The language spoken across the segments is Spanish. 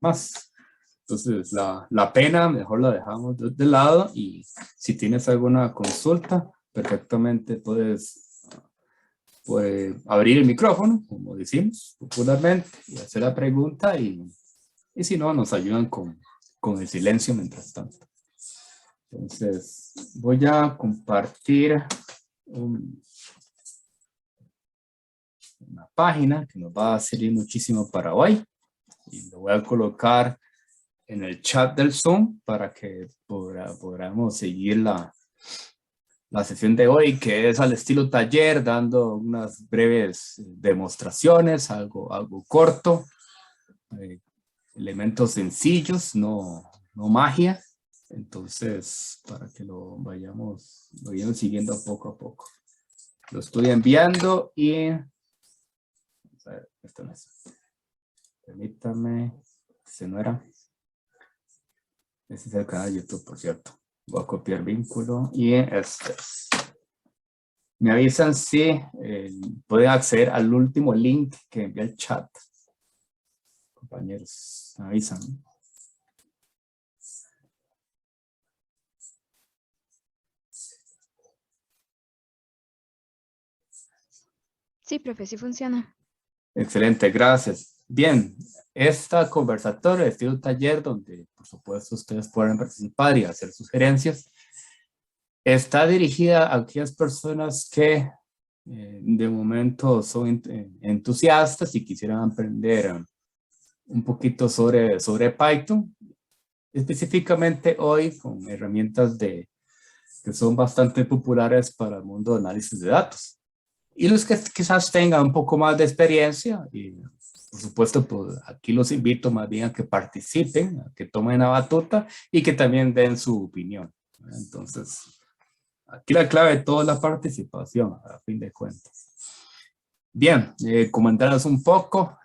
más. Entonces, la pena mejor la dejamos de lado y si tienes alguna consulta, perfectamente puedes abrir el micrófono, como decimos popularmente, y hacer la pregunta y si no, nos ayudan con el silencio mientras tanto. Entonces, voy a compartir una página que nos va a servir muchísimo para hoy y lo voy a colocar en el chat del Zoom para que podamos seguir la sesión de hoy, que es al estilo taller, dando unas breves demostraciones, algo corto, elementos sencillos, no magia. Entonces, para que lo vayamos siguiendo poco a poco. Lo estoy enviando y... Vamos a ver, esto no es. Permítame, si no era. Ese es el canal de YouTube, por cierto. Voy a copiar vínculo y este es. Me avisan si pueden acceder al último link que envía el chat. Compañeros, me avisan. Sí, profe, sí funciona. Excelente, gracias. Bien, esta conversatoria es un taller donde, por supuesto, ustedes pueden participar y hacer sugerencias. Está dirigida a aquellas personas que de momento son entusiastas y quisieran aprender un poquito sobre Python, específicamente hoy con herramientas que son bastante populares para el mundo de análisis de datos. Y los que quizás tengan un poco más de experiencia, y por supuesto, pues aquí los invito más bien a que participen, a que tomen la batuta y que también den su opinión. Entonces, aquí la clave de todo es la participación, a fin de cuentas. Bien, comentarles un poco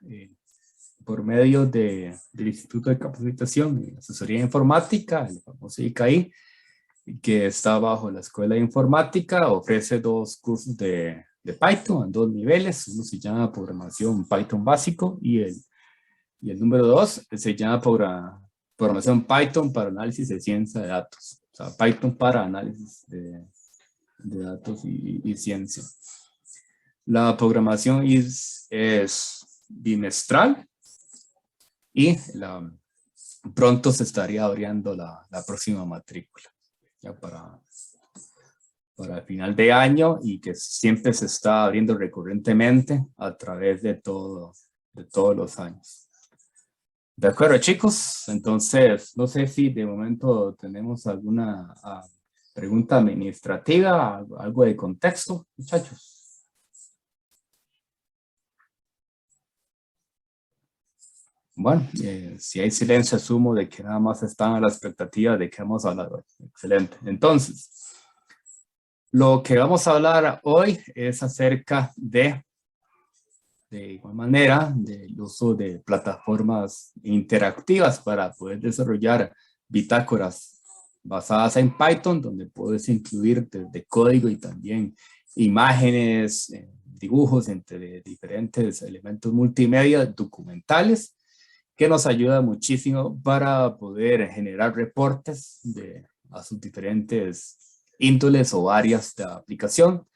por medio del Instituto de Capacitación y Asesoría Informática, el famoso ICAI, que está bajo la Escuela de Informática, ofrece 2 cursos de Python en 2 niveles. Uno se llama Programación Python Básico y el número 2 se llama Programación Python para Análisis de Ciencia de Datos. O sea, Python para Análisis de Datos y Ciencia. La programación es bimestral y pronto se estaría abriendo la próxima matrícula. Ya para el final de año y que siempre se está abriendo recurrentemente a través de todos los años. De acuerdo, chicos. Entonces, no sé si de momento tenemos alguna pregunta administrativa, algo de contexto, muchachos. Bueno, si hay silencio, asumo de que nada más están a la expectativa de que vamos a hablar hoy. Excelente. Entonces, lo que vamos a hablar hoy es acerca de igual manera, del uso de plataformas interactivas para poder desarrollar bitácoras basadas en Python, donde puedes incluir desde código y también imágenes, dibujos entre diferentes elementos multimedia documentales, que nos ayuda muchísimo para poder generar reportes a sus diferentes índoles o áreas de aplicación,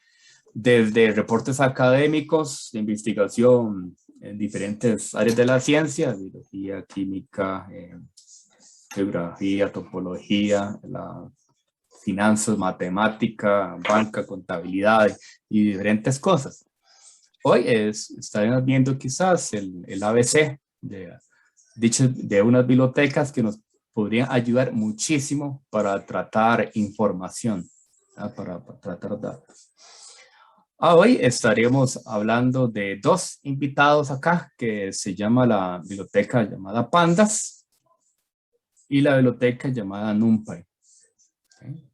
desde reportes académicos de investigación en diferentes áreas de la ciencia, biología, química, geografía, topología, finanzas, matemática, banca, contabilidad y diferentes cosas. Hoy estaremos viendo quizás el ABC de unas bibliotecas que nos podrían ayudar muchísimo para tratar información, para tratar datos. Hoy estaremos hablando de 2 invitados acá, que se llama la biblioteca llamada Pandas y la biblioteca llamada NumPy. ¿Okay?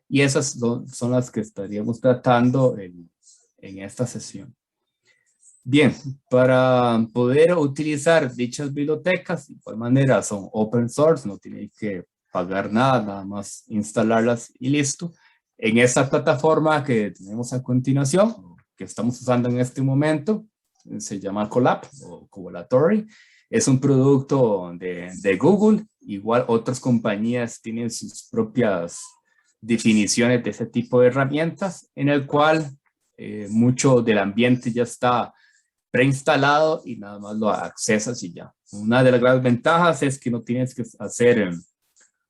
Y esas son las que estaríamos tratando en esta sesión. Bien, para poder utilizar dichas bibliotecas, de igual manera son open source, no tienen que pagar nada más instalarlas y listo. En esta plataforma que tenemos a continuación, que estamos usando en este momento, se llama Colab o Colaboratory, Es un producto de Google. Igual otras compañías tienen sus propias definiciones de ese tipo de herramientas, en el cual mucho del ambiente ya está preinstalado y nada más lo accesas y ya. Una de las grandes ventajas es que no tienes que hacer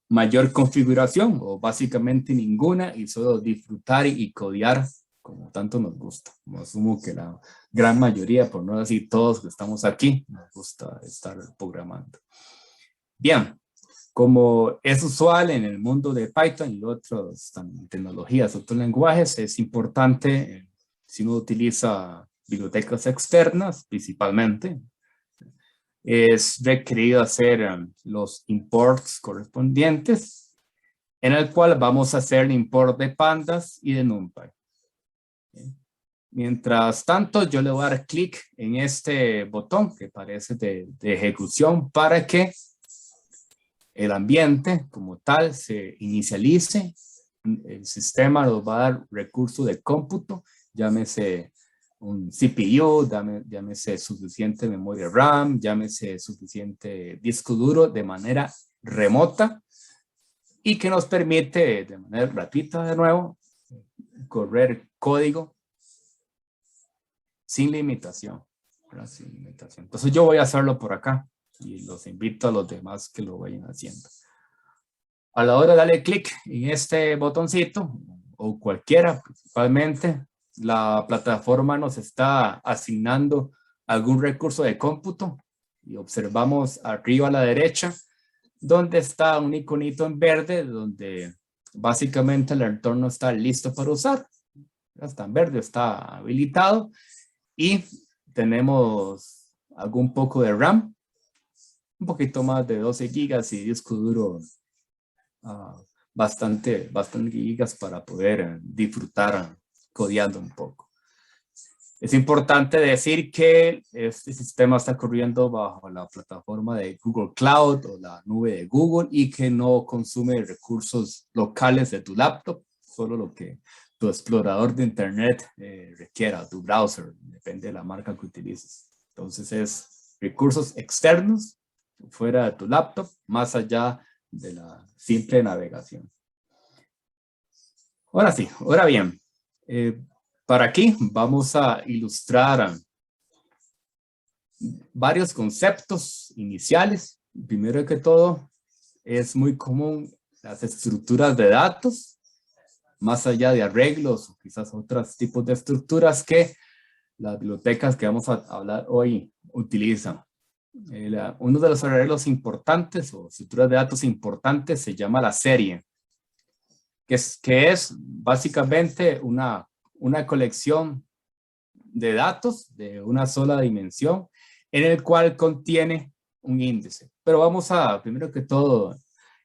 mayor configuración o básicamente ninguna y solo disfrutar y codear como tanto nos gusta. Como asumo que la gran mayoría, por no decir todos que estamos aquí, nos gusta estar programando. Bien, como es usual en el mundo de Python y otras tecnologías, otros lenguajes, es importante si uno utiliza bibliotecas externas principalmente, es requerido hacer los imports correspondientes, en el cual vamos a hacer el import de pandas y de NumPy. Mientras tanto, yo le voy a dar clic en este botón que parece de ejecución para que el ambiente como tal se inicialice. El sistema nos va a dar recursos de cómputo, llámese un CPU, llámese suficiente memoria RAM, llámese suficiente disco duro de manera remota y que nos permite de manera gratuita de nuevo correr código sin limitación. Sin limitación. Entonces yo voy a hacerlo por acá y los invito a los demás que lo vayan haciendo. A la hora de darle clic en este botoncito o cualquiera, principalmente, la plataforma nos está asignando algún recurso de cómputo y observamos arriba a la derecha donde está un iconito en verde donde básicamente el entorno está listo para usar. Está en verde, está habilitado y tenemos algún poco de RAM, un poquito más de 12 gigas y disco duro bastante gigas para poder disfrutar codeando un poco. Es importante decir que este sistema está corriendo bajo la plataforma de Google Cloud o la nube de Google y que no consume recursos locales de tu laptop, solo lo que tu explorador de internet requiera, tu browser, depende de la marca que utilices. Entonces es recursos externos fuera de tu laptop, más allá de la simple navegación. Ahora sí, ahora bien, para aquí vamos a ilustrar varios conceptos iniciales. Primero que todo, es muy común las estructuras de datos, más allá de arreglos o quizás otros tipos de estructuras que las bibliotecas que vamos a hablar hoy utilizan. Uno de los arreglos importantes o estructuras de datos importantes se llama la serie, que es básicamente una colección de datos de una sola dimensión en el cual contiene un índice. Pero vamos a, primero que todo,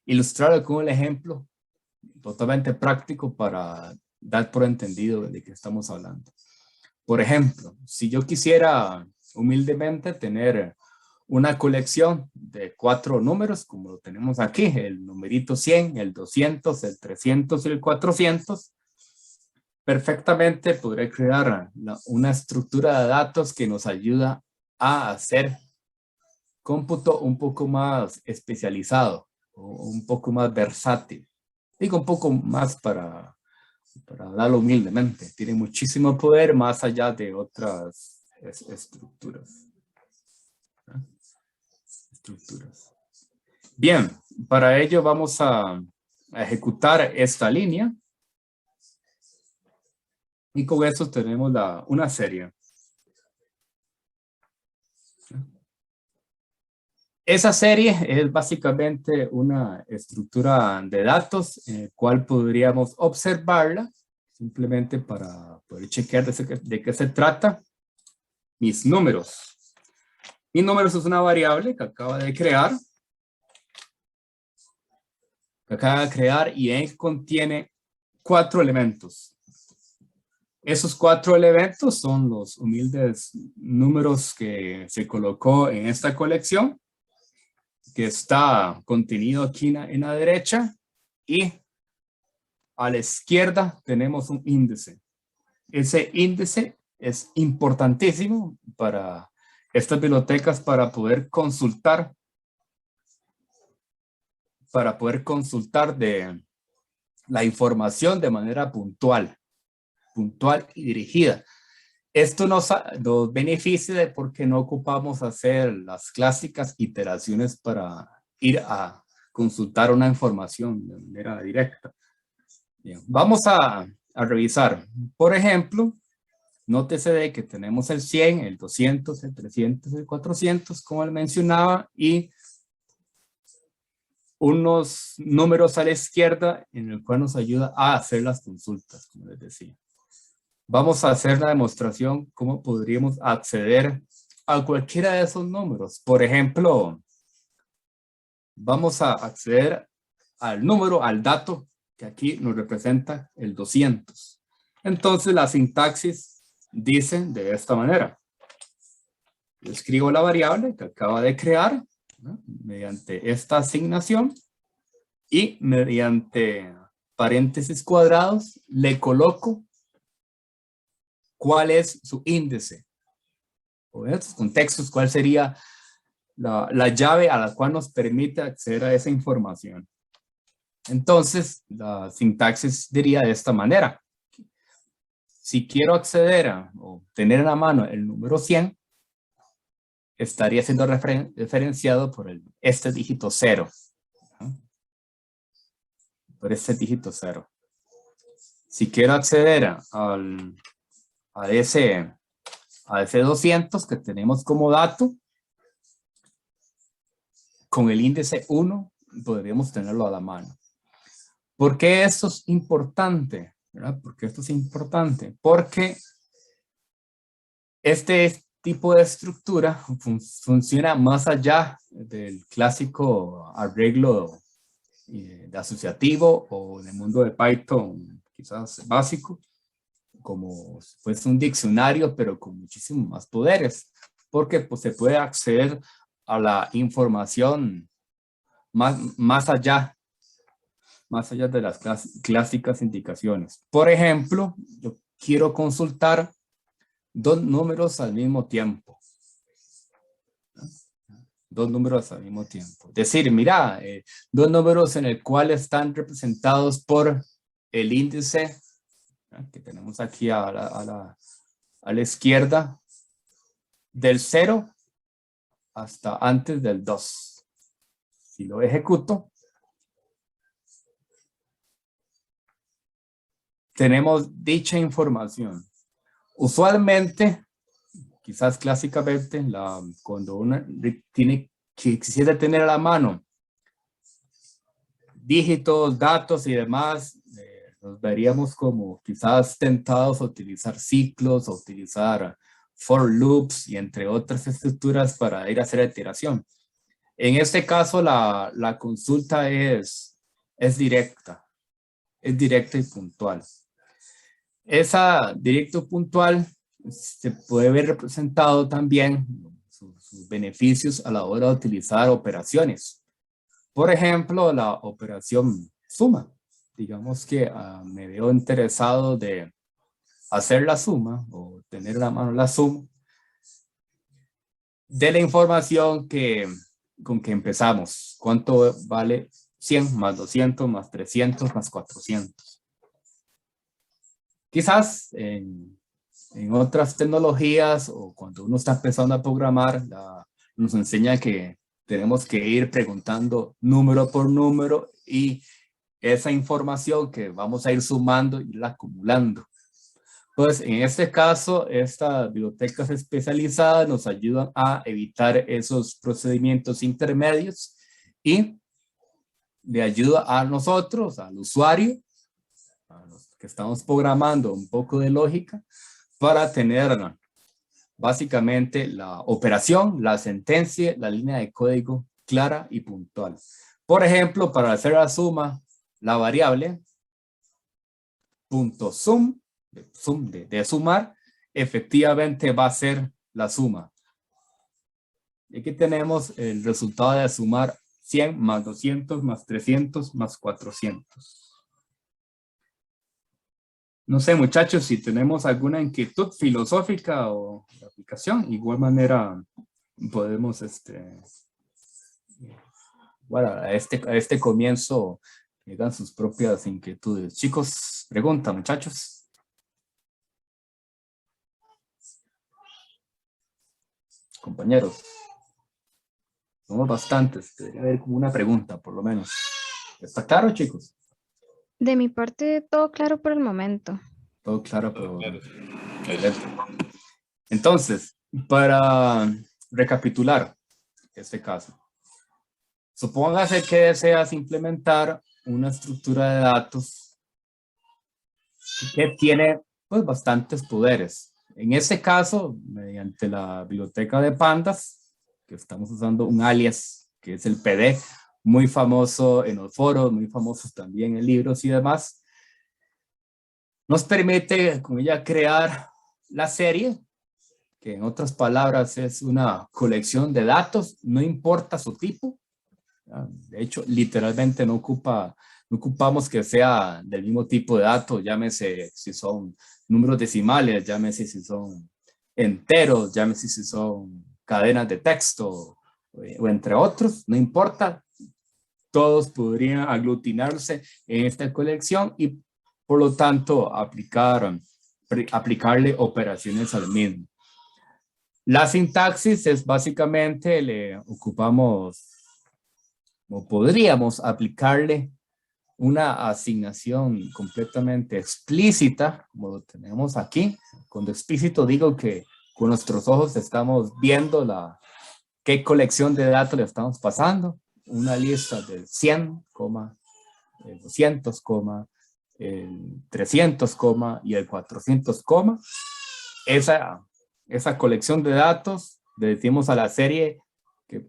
ilustrarlo con un ejemplo totalmente práctico para dar por entendido de qué estamos hablando. Por ejemplo, si yo quisiera humildemente tener una colección de 4 números, como lo tenemos aquí, el numerito 100, el 200, el 300 y el 400, perfectamente podré crear una estructura de datos que nos ayuda a hacer cómputo un poco más especializado, o un poco más versátil. Digo un poco más para hablarlo humildemente. Tiene muchísimo poder más allá de otras estructuras. Bien, para ello vamos a ejecutar esta línea. Y con eso tenemos una serie. Esa serie es básicamente una estructura de datos en el cual podríamos observarla simplemente para poder chequear de qué se trata. Mis números. Mis números es una variable que acaba de crear. Y él contiene 4 elementos. Esos 4 elementos son los humildes números que se colocó en esta colección, que está contenido aquí en la derecha, y a la izquierda tenemos un índice. Ese índice es importantísimo para estas bibliotecas para poder consultar de la información de manera puntual y dirigida. Esto nos beneficia porque no ocupamos hacer las clásicas iteraciones para ir a consultar una información de manera directa. Bien, vamos a revisar. Por ejemplo, nótese de que tenemos el 100, el 200, el 300, el 400, como le mencionaba, y unos números a la izquierda en el cual nos ayuda a hacer las consultas, como les decía. Vamos a hacer la demostración cómo podríamos acceder a cualquiera de esos números. Por ejemplo, vamos a acceder al número, al dato que aquí nos representa el 200. Entonces la sintaxis dice de esta manera. Yo escribo la variable que acaba de crear, ¿no?, mediante esta asignación, y mediante paréntesis cuadrados le coloco cuál es su índice. O en estos contextos, cuál sería la llave a la cual nos permite acceder a esa información. Entonces, la sintaxis diría de esta manera. Si quiero acceder o tener en la mano el número 100, estaría siendo referenciado por este dígito 0. ¿No? Por este dígito 0. Si quiero acceder a ese 200 que tenemos como dato, con el índice 1 podríamos tenerlo a la mano. ¿Por qué esto es importante? ¿Verdad? ¿Por qué esto es importante? Porque este tipo de estructura funciona más allá del clásico arreglo de asociativo o del mundo de Python quizás básico, como si fuese un diccionario, pero con muchísimos más poderes, porque pues, se puede acceder a la información más allá de las clásicas indicaciones. Por ejemplo, yo quiero consultar dos números al mismo tiempo. Dos números al mismo tiempo. Decir, mira, dos números en el cual están representados por el índice que tenemos aquí a la izquierda, del 0 hasta antes del 2. Si lo ejecuto, tenemos dicha información. Usualmente, quizás clásicamente, cuando uno quisiera tener a la mano dígitos, datos y demás, nos veríamos como quizás tentados a utilizar ciclos, a utilizar for loops y entre otras estructuras para ir a hacer iteración. En este caso, la consulta es directa y puntual. Esa directo puntual se puede ver representado también sus beneficios a la hora de utilizar operaciones. Por ejemplo, la operación suma. Digamos que me veo interesado de hacer la suma o tener en la mano la suma de la información con que empezamos. ¿Cuánto vale 100 más 200 más 300 más 400? Quizás en otras tecnologías o cuando uno está empezando a programar, nos enseña que tenemos que ir preguntando número por número y esa información que vamos a ir sumando y la acumulando. Pues en este caso, estas bibliotecas especializadas nos ayudan a evitar esos procedimientos intermedios y le ayuda a nosotros, al usuario, a los que estamos programando un poco de lógica, para tener básicamente la operación, la sentencia, la línea de código clara y puntual. Por ejemplo, para hacer la suma, la variable .sum, de sumar, efectivamente va a ser la suma. Y aquí tenemos el resultado de sumar 100 más 200 más 300 más 400. No sé, muchachos, si tenemos alguna inquietud filosófica o de aplicación, igual manera podemos, bueno, a este comienzo llegan sus propias inquietudes. Chicos, pregunta, muchachos. Compañeros. Somos bastantes, debería haber como una pregunta, por lo menos. ¿Está claro, chicos? De mi parte, todo claro por el momento. Todo claro, pero... Excelente. Entonces, para recapitular este caso, supóngase que deseas implementar una estructura de datos que tiene pues bastantes poderes. En este caso, mediante la biblioteca de pandas, que estamos usando un alias que es el PD, muy famoso en los foros, muy famoso también en libros y demás, nos permite con ella crear la serie, que en otras palabras es una colección de datos, no importa su tipo. De hecho, literalmente no ocupamos que sea del mismo tipo de datos, llámese si son números decimales, llámese si son enteros, llámese si son cadenas de texto, o entre otros, no importa. Todos podrían aglutinarse en esta colección y por lo tanto aplicarle operaciones al mismo. La sintaxis es básicamente, le ocupamos o podríamos aplicarle una asignación completamente explícita, como lo tenemos aquí. Cuando explícito digo que con nuestros ojos estamos viendo qué colección de datos le estamos pasando. Una lista de 100, 200, 300, y el 400, esa colección de datos le decimos a la serie,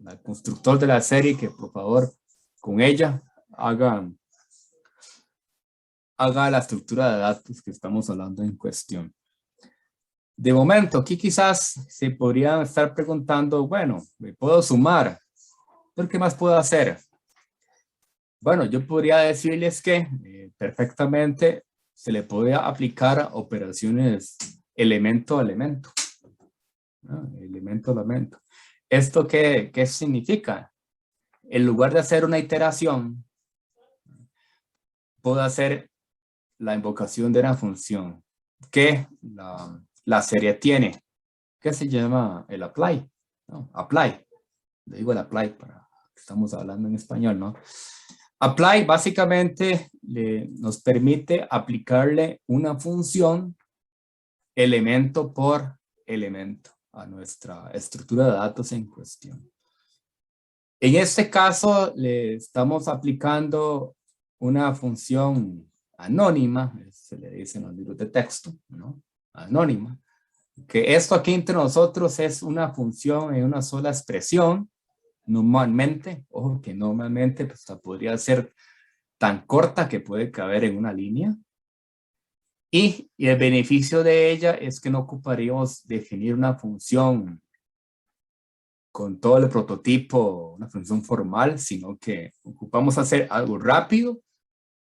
al constructor de la serie, que por favor con ella haga la estructura de datos que estamos hablando en cuestión. De momento, aquí quizás se podrían estar preguntando, bueno, ¿me puedo sumar? ¿Pero qué más puedo hacer? Bueno, yo podría decirles que perfectamente se le puede aplicar operaciones elemento a elemento. ¿No? Elemento a elemento. ¿Esto qué significa? En lugar de hacer una iteración, puedo hacer la invocación de una función que la serie tiene, que se llama el apply. ¿No? Apply. Le digo el apply para que estamos hablando en español, ¿no? Apply básicamente nos permite aplicarle una función elemento por elemento a nuestra estructura de datos en cuestión. En este caso le estamos aplicando una función anónima, se le dice en los libros de texto, ¿no? Anónima, que esto aquí entre nosotros es una función en una sola expresión. Normalmente, ojo que normalmente pues, podría ser tan corta que puede caber en una línea. Y el beneficio de ella es que no ocuparíamos definir una función con todo el prototipo, una función formal, sino que ocupamos hacer algo rápido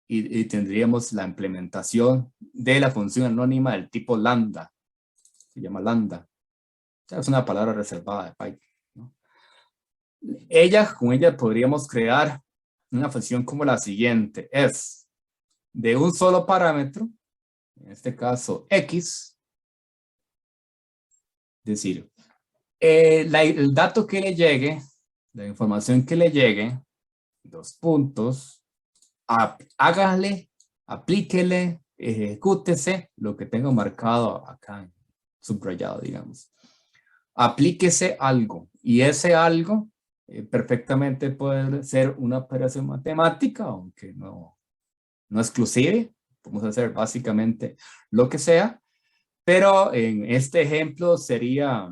y tendríamos la implementación de la función anónima del tipo lambda. Se llama lambda. O sea, es una palabra reservada de Python, ¿no? Con ella podríamos crear una función como la siguiente. Es de un solo parámetro, en este caso X, es decir, el dato que le llegue, la información que le llegue, dos puntos, hágale, aplíquele, ejecútese lo que tengo marcado acá, subrayado, digamos. Aplíquese algo y ese algo perfectamente puede ser una operación matemática, aunque no exclusive. Podemos hacer básicamente lo que sea, pero en este ejemplo sería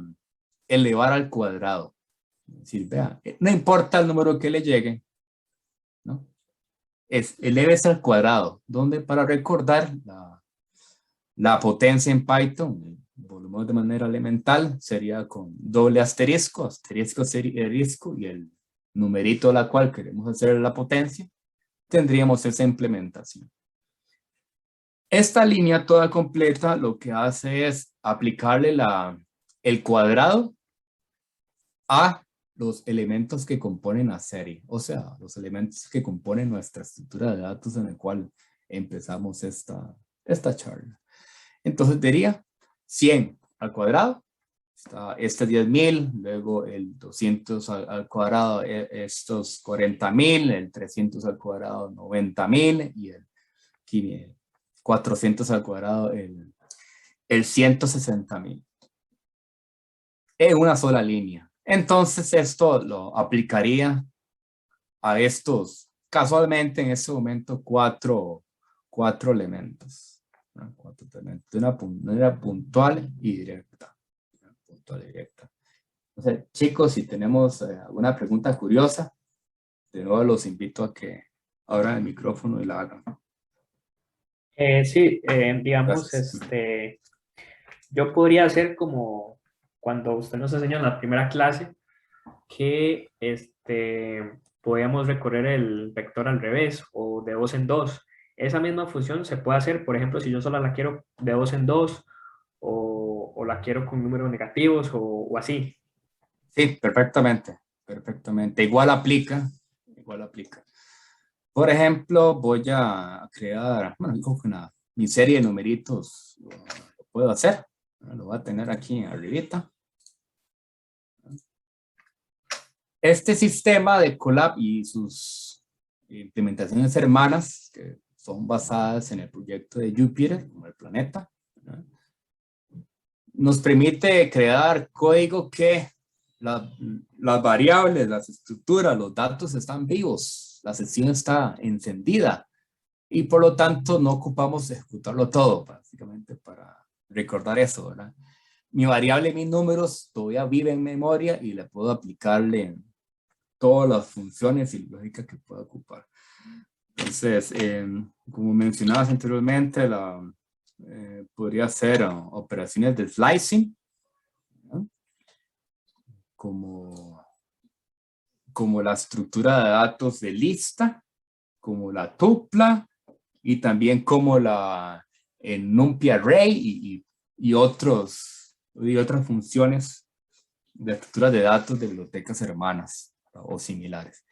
elevar al cuadrado. Es decir, vea, no importa el número que le llegue, ¿no? Es eleves al cuadrado, donde para recordar la potencia en Python, volvemos de manera elemental, sería con doble asterisco, asterisco, y el numerito a la cual queremos hacer la potencia, tendríamos esa implementación. Esta línea toda completa lo que hace es aplicarle el cuadrado a los elementos que componen la serie, o sea, los elementos que componen nuestra estructura de datos en el cual empezamos esta charla. Entonces diría 100 al cuadrado, está este 10,000, luego el 200 al cuadrado, estos 40,000, el 300 al cuadrado, 90,000 y el 400 al cuadrado, el 160,000. En una sola línea. Entonces esto lo aplicaría a estos, casualmente en este momento, cuatro elementos. ¿No? 4 elementos de una manera puntual y directa. Puntual y directa. Entonces, chicos, si tenemos alguna pregunta curiosa, de nuevo los invito a que abran el micrófono y la hagan. Sí, digamos, Gracias. yo podría hacer como cuando usted nos enseñó en la primera clase que podíamos recorrer el vector al revés o de dos en dos. Esa misma función se puede hacer, por ejemplo, si yo solo la quiero de dos en dos o la quiero con números negativos o así. Sí, perfectamente, perfectamente. Igual aplica, igual aplica. Por ejemplo, voy a crear, bueno, digo que mi serie de numeritos lo puedo hacer. Lo voy a tener aquí arribita. Este sistema de Colab y sus implementaciones hermanas, que son basadas en el proyecto de Júpiter, como el planeta, ¿no? Nos permite crear código que las variables, las estructuras, los datos están vivos, la sesión está encendida y por lo tanto no ocupamos ejecutarlo todo, básicamente para recordar eso, ¿verdad? Mi variable, mis números, todavía vive en memoria y le puedo aplicarle todas las funciones y lógica que pueda ocupar. Entonces, como mencionabas anteriormente, podría ser operaciones de slicing, ¿no? como la estructura de datos de lista, como la tupla y también como la NumPy array y otras funciones de estructuras de datos de bibliotecas hermanas o similares.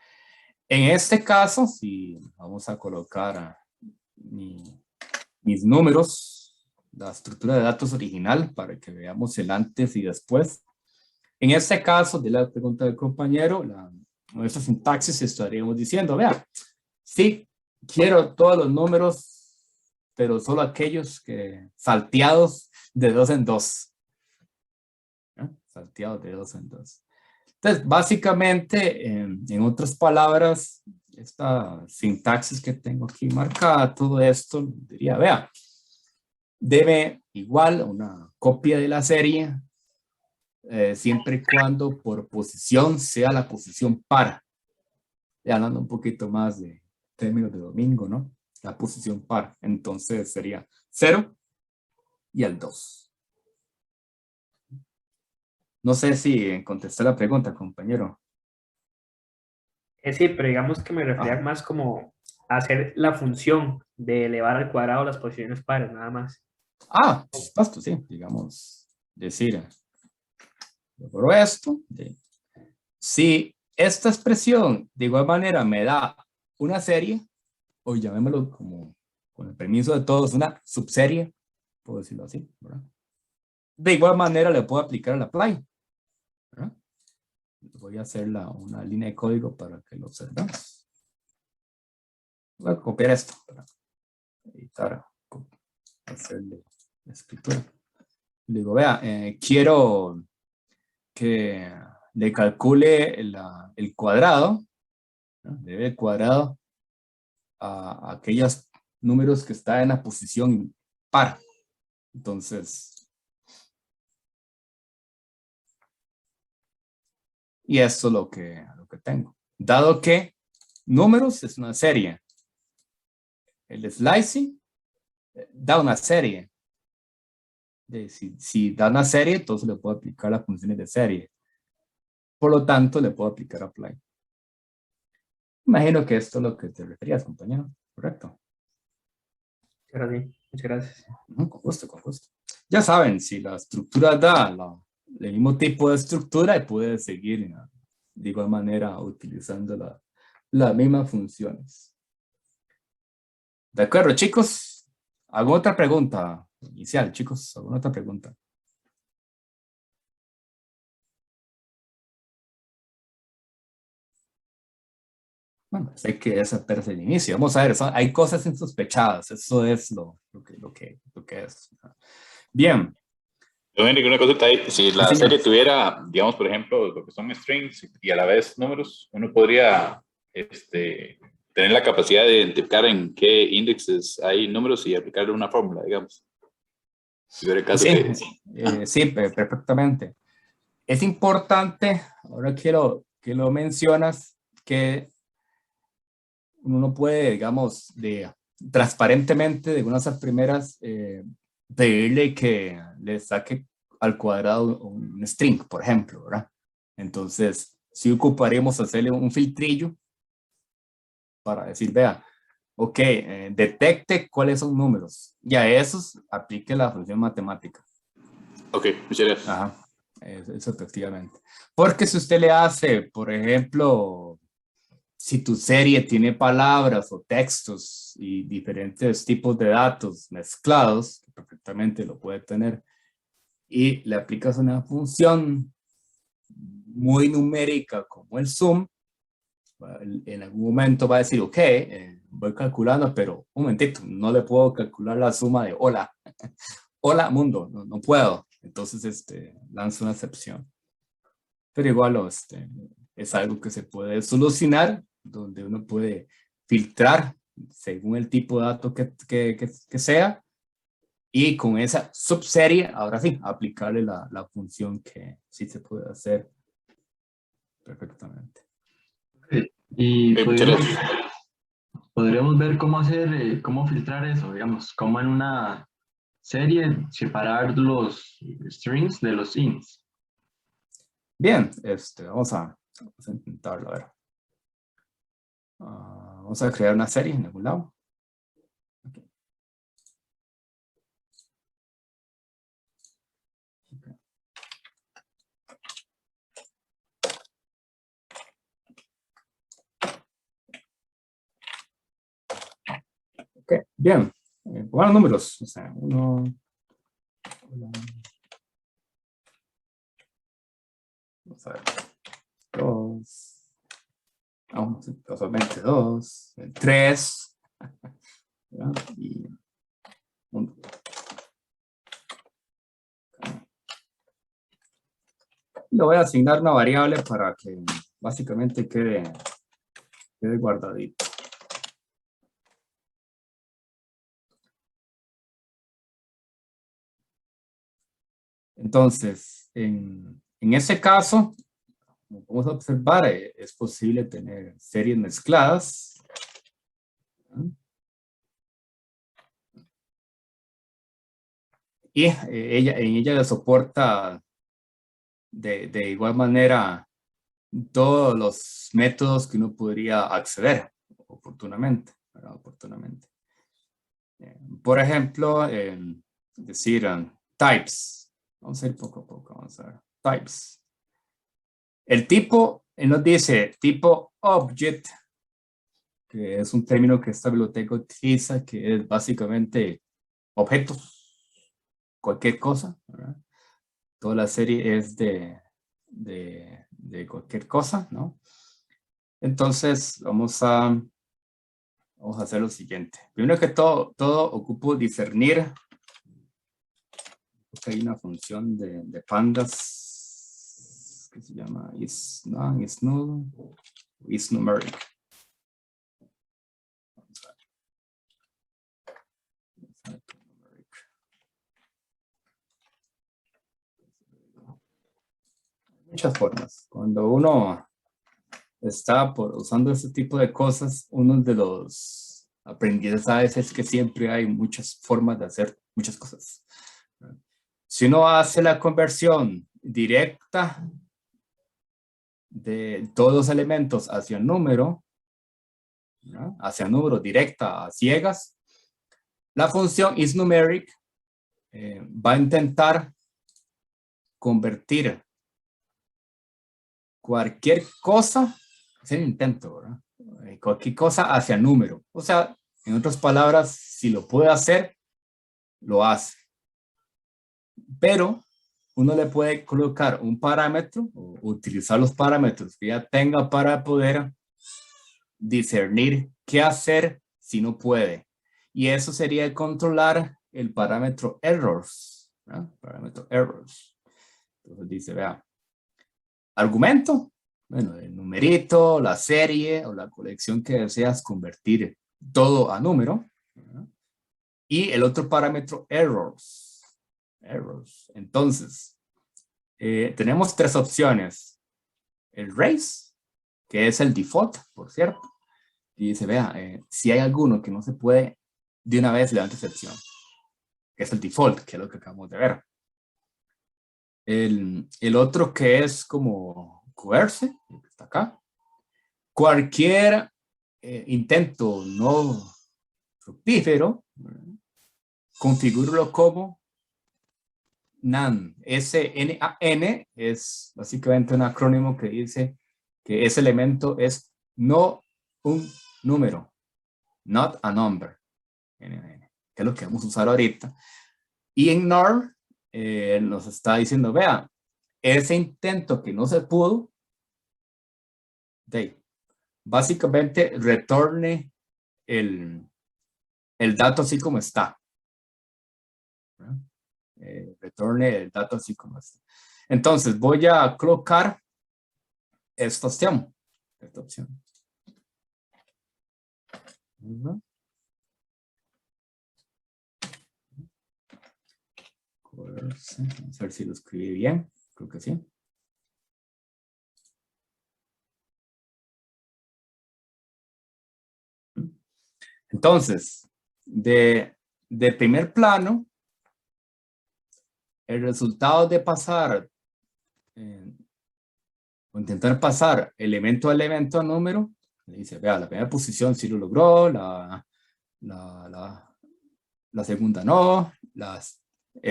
En este caso, si vamos a colocar mis números, la estructura de datos original para que veamos el antes y después. En este caso, de la pregunta del compañero, nuestra sintaxis estaríamos diciendo, vea, sí, quiero todos los números, pero solo aquellos que salteados de dos en dos. ¿Eh? Salteados de dos en dos. Entonces, básicamente, en otras palabras, esta sintaxis que tengo aquí marcada, todo esto, diría, vea, debe igual una copia de la serie, siempre y cuando por posición sea la posición par. Ya hablando un poquito más de términos de domingo, ¿no? La posición par. Entonces sería 0 y el 2. No sé si contesté la pregunta, compañero. Sí, pero digamos que me refería más como a hacer la función de elevar al cuadrado las posiciones pares, nada más. Por supuesto, sí. Digamos, decir, logro esto. Si esta expresión de igual manera me da una serie, o llamémoslo como, con el permiso de todos, una subserie, puedo decirlo así, ¿verdad? De igual manera le puedo aplicar el apply, ¿verdad? Voy a hacer una línea de código para que lo observemos. Voy a copiar esto para editar, hacerle la escritura. Le digo, vea, quiero que le calcule el cuadrado, ¿no? Debe cuadrado a aquellos números que están en la posición par. Entonces, y esto es lo que tengo. Dado que números es una serie, el slicing da una serie. Si da una serie, entonces le puedo aplicar las funciones de serie. Por lo tanto, le puedo aplicar apply. Imagino que esto es lo que te referías, compañero. ¿Correcto? Pero sí. Muchas gracias. Con gusto, con gusto. Ya saben, si la estructura da el mismo tipo de estructura, puede seguir de igual manera utilizando las mismas funciones. De acuerdo, chicos. ¿Alguna otra pregunta inicial, chicos? ¿Alguna otra pregunta? Bueno, sé que esa es el inicio. Vamos a ver, hay cosas insospechadas. Eso es lo que es. Bien. Dominic, una consulta ahí. Si Sí, la señor. serie tuviera, digamos, por ejemplo, lo que son strings y a la vez números, uno podría tener la capacidad de identificar en qué índices hay números y aplicarle una fórmula, digamos. Si hubiera el caso Sí, que... sí, perfectamente. Es importante, ahora que lo mencionas, que uno no puede, digamos, transparentemente de unas primeras, pedirle que le saque al cuadrado un string, por ejemplo, ¿verdad? Entonces, sí ocuparíamos hacerle un filtrillo para decir, vea, ok, detecte cuáles son números. Y a esos aplique la función matemática. Ok, muchas gracias. Ajá, eso efectivamente. Porque si usted le hace, por ejemplo, si tu serie tiene palabras o textos y diferentes tipos de datos mezclados, que perfectamente lo puede tener, y le aplicas una función muy numérica como el sum, en algún momento va a decir, ok, voy calculando, pero un momentito, no le puedo calcular la suma de hola, hola mundo, no puedo. Entonces, lanza una excepción. Pero igual, es algo que se puede solucionar, donde uno puede filtrar según el tipo de dato que sea, y con esa subserie, ahora sí, aplicarle la función que sí se puede hacer perfectamente. Y Ok, muchas gracias. podríamos ver cómo hacer, cómo filtrar eso, digamos, cómo en una serie separar los strings de los ints. Bien, vamos a intentarlo, a ver. Vamos a crear una serie en algún lado. Okay. Ok, bien. Pongamos números. O sea, uno. Vamos a ver. Dos. Vamos, casualmente dos. Tres. Y uno. Le voy a asignar una variable para que básicamente quede guardadito. Entonces, en ese caso, como vamos a observar, es posible tener series mezcladas. Y en ella soporta de igual manera todos los métodos que uno podría acceder oportunamente, ¿verdad? Oportunamente. Por ejemplo, decir types. Vamos a ir poco a poco, vamos a ver. Types. El tipo, él nos dice tipo object, que es un término que esta biblioteca utiliza, que es básicamente objetos, cualquier cosa, ¿verdad? Toda la serie es de cualquier cosa, ¿no? Entonces, vamos a hacer lo siguiente. Primero que todo ocupo discernir. Porque hay una función de pandas que se llama isNone, isNull, isNumeric. Muchas formas. Cuando uno está usando este tipo de cosas, uno de los aprendizajes es que siempre hay muchas formas de hacer muchas cosas. Si uno hace la conversión directa de todos los elementos hacia el número, ¿no? Hacia el número directa a ciegas, La función isNumeric va a intentar convertir cualquier cosa, es el intento, ¿verdad? Cualquier cosa hacia número. O sea, en otras palabras, si lo puede hacer, lo hace. Pero uno le puede colocar un parámetro o utilizar los parámetros que ya tenga para poder discernir qué hacer si no puede. Y eso sería controlar el parámetro errors, ¿verdad? Parámetro errors. Entonces dice, vea, argumento, bueno, el numerito, la serie o la colección que deseas convertir todo a número, ¿verdad? Y el otro parámetro errors. Entonces, tenemos tres opciones. El raise, que es el default, por cierto. Y dice, vea, si hay alguno que no se puede, de una vez levanta excepción. Que es el default, que es lo que acabamos de ver. El otro que es como coerce, que está acá. Cualquier intento no fructífero, configúralo como NaN. S-N-A-N es básicamente un acrónimo que dice que ese elemento es no un número, not a number, NaN, que es lo que vamos a usar ahorita. Y en NOR nos está diciendo, vea, ese intento que no se pudo, básicamente retorne el dato así como está. Retorne el dato así como está. Entonces voy a colocar esta opción. Vamos a ver si lo escribí bien. Creo que sí. Entonces, de primer plano, el resultado de pasar o intentar pasar elemento a elemento a número, dice, vea, la primera posición sí lo logró, la segunda no,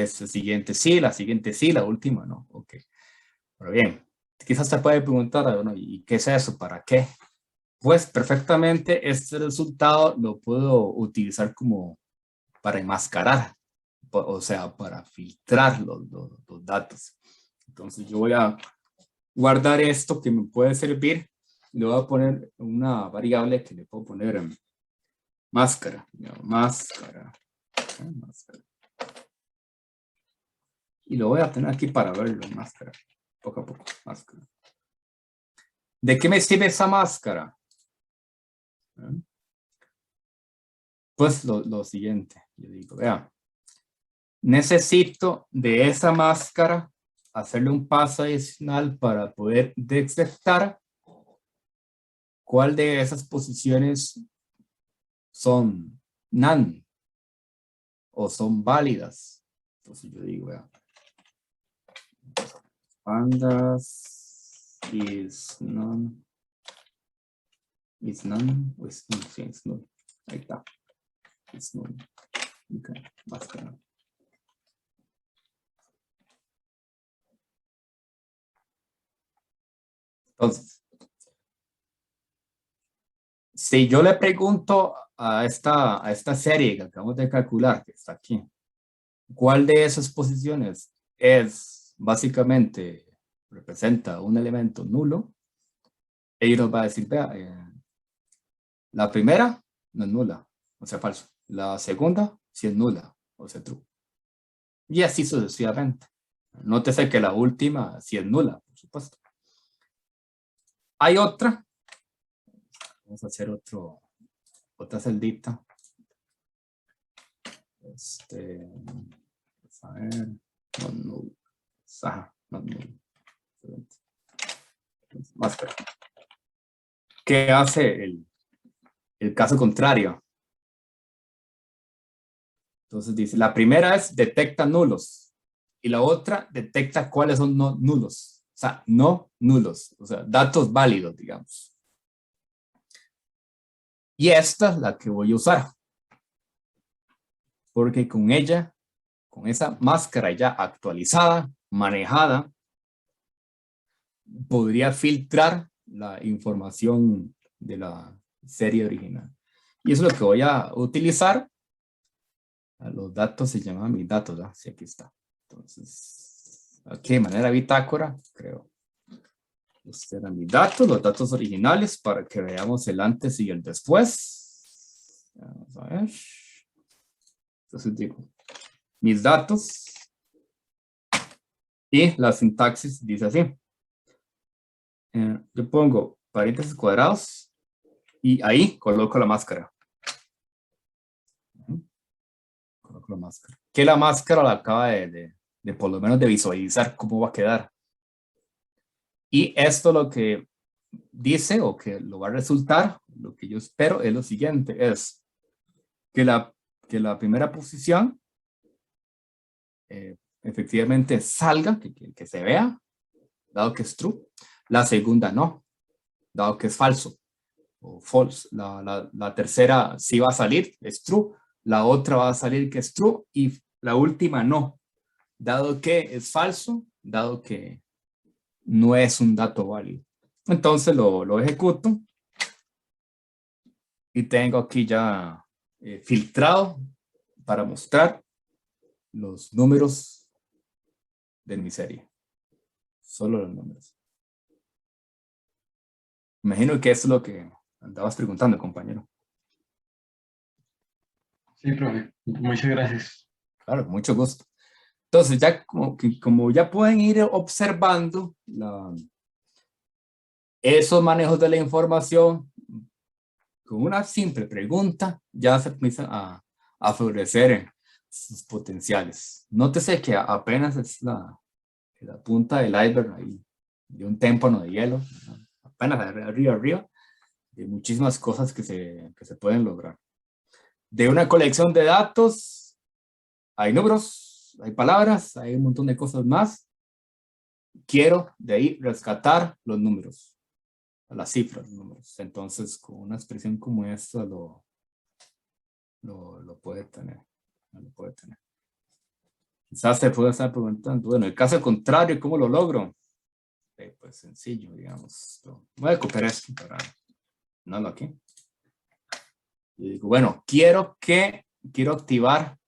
siguiente sí, la siguiente sí, la última no. Ok. Pero bien, quizás te puede preguntar, bueno, ¿y qué es eso? ¿Para qué? Pues perfectamente este resultado lo puedo utilizar como para enmascarar, o sea, para filtrar los datos. Entonces yo voy a guardar esto que me puede servir. Le voy a poner una variable que le puedo poner máscara. Máscara. Y lo voy a tener aquí para verlo, máscara. Poco a poco, máscara. ¿De qué me sirve esa máscara? Pues lo siguiente, yo digo, vea, necesito de esa máscara hacerle un paso adicional para poder detectar cuál de esas posiciones son NaN o son válidas. Entonces yo digo, vea, pandas is none, o is null, sí, es null. Ahí está. Es null. Ok, máscara. Entonces, si yo le pregunto a esta serie que acabamos de calcular, que está aquí, ¿cuál de esas posiciones es básicamente, representa un elemento nulo? Ella nos va a decir, vea, la primera no es nula, o sea, falso. La segunda sí es nula, o sea, true. Y así sucesivamente. Nótese que la última sí es nula, por supuesto. Hay otra. Vamos a hacer otra celdita. A ver. No null. Ajá, no null. Máscara. ¿Qué hace el caso contrario? Entonces dice, la primera es detecta nulos y la otra detecta cuáles son no nulos. O sea, no nulos, o sea, datos válidos, digamos. Y esta es la que voy a usar. porque con ella, con esa máscara ya actualizada, manejada, podría filtrar la información de la serie original. Y eso es lo que voy a utilizar. Los datos se llaman mis datos, ¿verdad? Sí, aquí está. Entonces, aquí de manera bitácora, creo. Estos eran mis datos, los datos originales, para que veamos el antes y el después. Vamos a ver. Entonces digo, mis datos. Y la sintaxis dice así. Yo pongo paréntesis cuadrados y ahí coloco la máscara. Coloco la máscara. Que la máscara la acaba de por lo menos de visualizar cómo va a quedar. Y esto lo que dice o que lo va a resultar, lo que yo espero es lo siguiente, es que la primera posición efectivamente salga, que se vea, dado que es true. La segunda no, dado que es falso o false. La tercera sí va a salir, es true. La otra va a salir que es true y la última no, dado que es falso, dado que no es un dato válido. Entonces lo ejecuto y tengo aquí ya filtrado para mostrar los números de mi serie. Solo los números. Imagino que eso es lo que andabas preguntando, compañero. Sí, profe. Muchas gracias. Claro, con mucho gusto. Entonces, ya como ya pueden ir observando esos manejos de la información, con una simple pregunta, ya se empiezan a florecer sus potenciales. Nótese que apenas es la punta del iceberg ahí, de un témpano de hielo, ¿no? Apenas arriba, de muchísimas cosas que se pueden lograr. De una colección de datos, hay números, hay palabras, hay un montón de cosas más. Quiero de ahí rescatar los números, las cifras, los números. Entonces, con una expresión como esta lo puede tener. Lo puede tener. Quizás se puede estar preguntando, bueno, el caso contrario, ¿cómo lo logro? Pues sencillo, digamos. Voy a copiar esto para ponerlo aquí. Y digo, bueno, quiero activar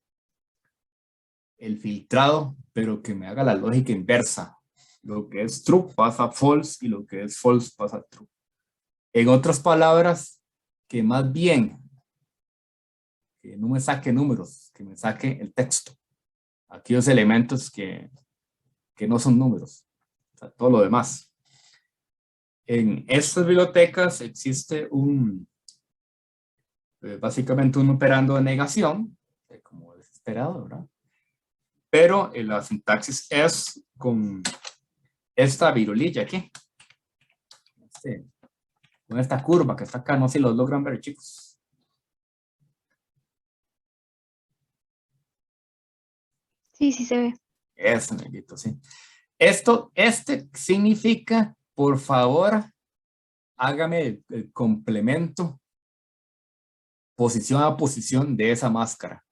el filtrado, pero que me haga la lógica inversa. Lo que es true pasa a false y lo que es false pasa a true. En otras palabras, que más bien que no me saque números, que me saque el texto. Aquellos elementos que no son números. O sea, todo lo demás. En estas bibliotecas existe básicamente un operando de negación, como desesperado, ¿verdad? Pero la sintaxis es con esta virulilla aquí. Con esta curva que está acá, no sé si los logran ver, chicos. Sí, sí se ve. Eso, negrito, sí. Este significa, por favor, hágame el complemento posición a posición de esa máscara.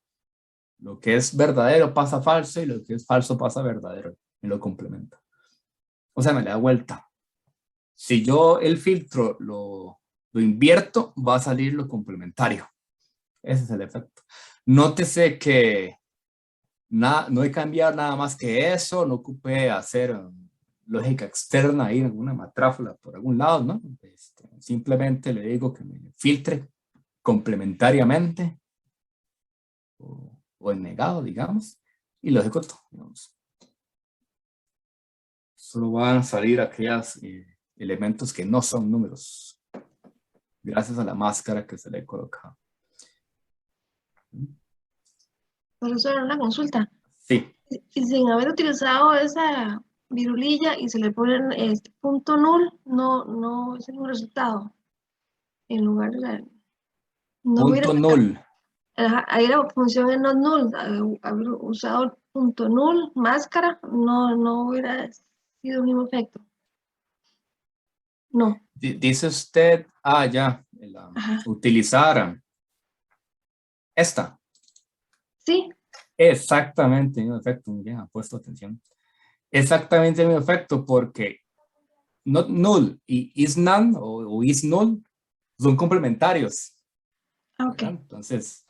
Lo que es verdadero pasa a falso y lo que es falso pasa a verdadero. Y lo complementa. O sea, me le da vuelta. Si yo el filtro lo invierto, va a salir lo complementario. Ese es el efecto. Nótese que no he cambiado nada más que eso. No ocupé hacer lógica externa ahí, alguna matráfula por algún lado, ¿no? Simplemente le digo que me filtre complementariamente o en negado, digamos, y lo ejecuto, digamos. Solo van a salir aquellos elementos que no son números, gracias a la máscara que se le coloca. Profesor, una consulta. Sí. Y sin haber utilizado esa virulilla y se le ponen punto null, no es un resultado. En lugar de no hubiera, Punto null. ahí la función es not null, haber usado el punto null, máscara, no hubiera sido el mismo efecto. No. Dice usted, ya, utilizar esta. Sí, Exactamente el mismo efecto. Muy bien, ha puesto atención. Exactamente el mismo efecto, porque not null y is none o is null son complementarios. ok. ¿Verdad? Entonces,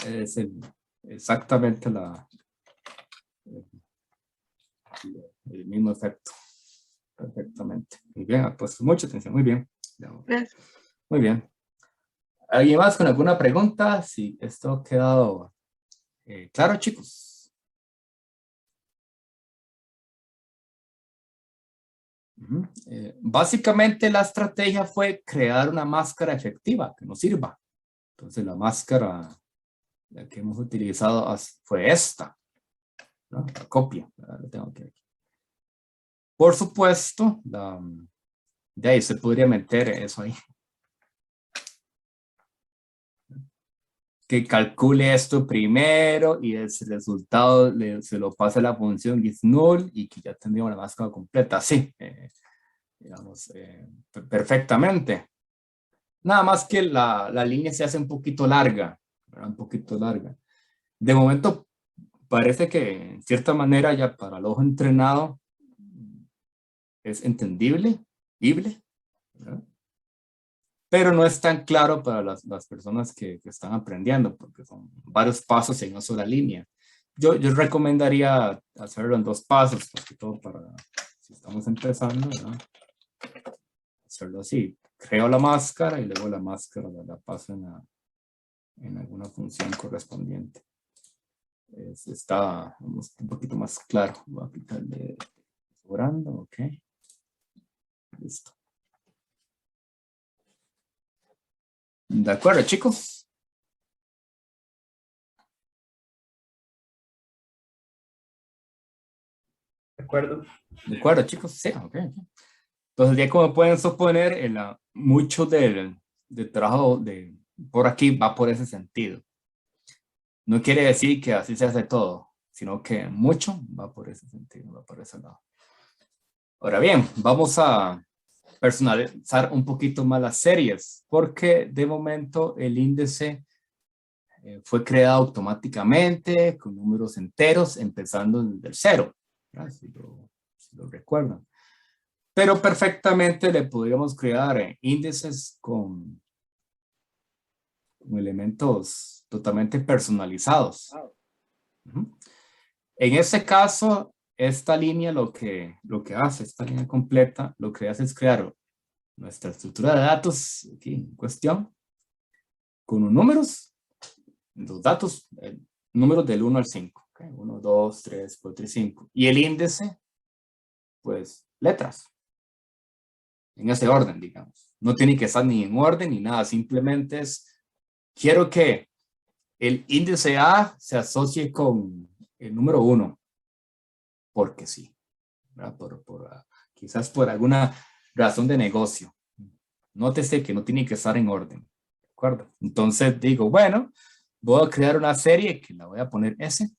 es exactamente el mismo efecto. Perfectamente. Muy bien, ha puesto mucha atención. Muy bien. Gracias. Muy bien. ¿Alguien más con alguna pregunta? Si esto ha quedado claro, chicos. Básicamente la estrategia fue crear una máscara efectiva que nos sirva. Entonces la máscara la que hemos utilizado fue esta, ¿no? La copia. La tengo aquí. Por supuesto, de ahí se podría meter eso ahí. Que calcule esto primero y ese resultado se lo pasa a la función is null y que ya tendríamos la máscara completa. Sí, digamos, perfectamente. Nada más que la línea se hace un poquito larga, ¿verdad? Un poquito larga. De momento parece que en cierta manera ya para el ojo entrenado es entendible, ¿verdad? Pero no es tan claro para las personas que están aprendiendo, porque son varios pasos en una sola línea. Yo recomendaría hacerlo en 2 pasos, porque todo para, si estamos empezando, ¿verdad? Hacerlo así. Creo la máscara y luego la máscara la paso en alguna función correspondiente. Está un poquito más claro. Voy a quitarle sobrando, ok. Listo. De acuerdo, chicos. ¿De acuerdo? De acuerdo, chicos. Sí, ok. Entonces, ya como pueden suponer, mucho del trabajo por aquí va por ese sentido. No quiere decir que así se hace todo, sino que mucho va por ese sentido, va por ese lado. Ahora bien, vamos a personalizar un poquito más las series, porque de momento el índice fue creado automáticamente con números enteros, empezando desde el 0, si lo recuerdan. Pero perfectamente le podríamos crear índices con elementos totalmente personalizados. En este caso, esta línea lo que hace, esta línea completa, lo que hace es crear nuestra estructura de datos aquí en cuestión, con los números, los datos, números del 1 al 5. Okay, 1, 2, 3, 4 y 5. Y el índice, pues, letras. En ese orden, digamos. No tiene que estar ni en orden ni nada, simplemente quiero que el índice A se asocie con el número 1, porque sí, quizás por alguna razón de negocio. Nótese que no tiene que estar en orden, ¿de acuerdo? Entonces digo, bueno, voy a crear una serie que la voy a poner S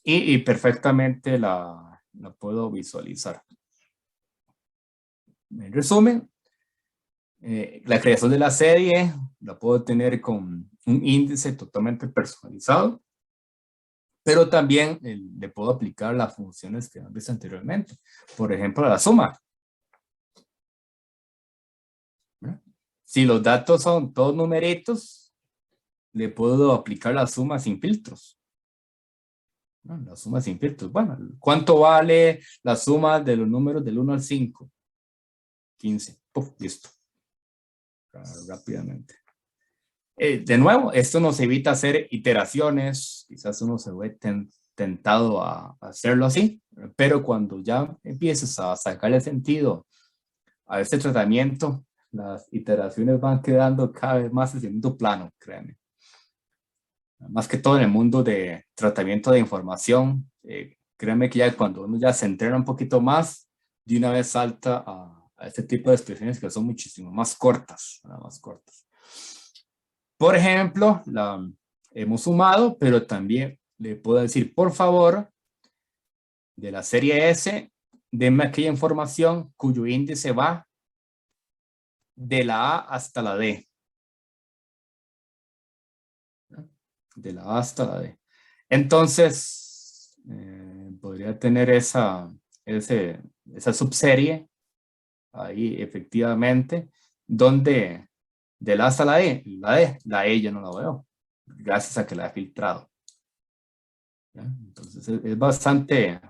y perfectamente la puedo visualizar. En resumen, la creación de la serie la puedo tener con un índice totalmente personalizado, pero también le puedo aplicar las funciones que han visto anteriormente. Por ejemplo, la suma. Si los datos son todos numeritos, le puedo aplicar la suma sin filtros. La suma sin filtros. Bueno, ¿cuánto vale la suma de los números del 1 al 5? 15. Puf, listo. Rápidamente. De nuevo, esto nos evita hacer iteraciones. Quizás uno se ve tentado a hacerlo así, pero cuando ya empiezas a sacarle sentido a este tratamiento, las iteraciones van quedando cada vez más en segundo plano, créanme. Más que todo en el mundo de tratamiento de información, créanme que ya cuando uno ya se entrena un poquito más, de una vez salta a este tipo de expresiones que son muchísimo más cortas, más cortas. Por ejemplo, la hemos sumado, pero también le puedo decir, por favor, de la serie S, denme aquella información cuyo índice va de la A hasta la D. de la A hasta la D. Entonces, podría tener esa subserie ahí efectivamente, donde de la A hasta la D, la E yo no la veo, gracias a que la he filtrado. ¿Ya? Entonces es bastante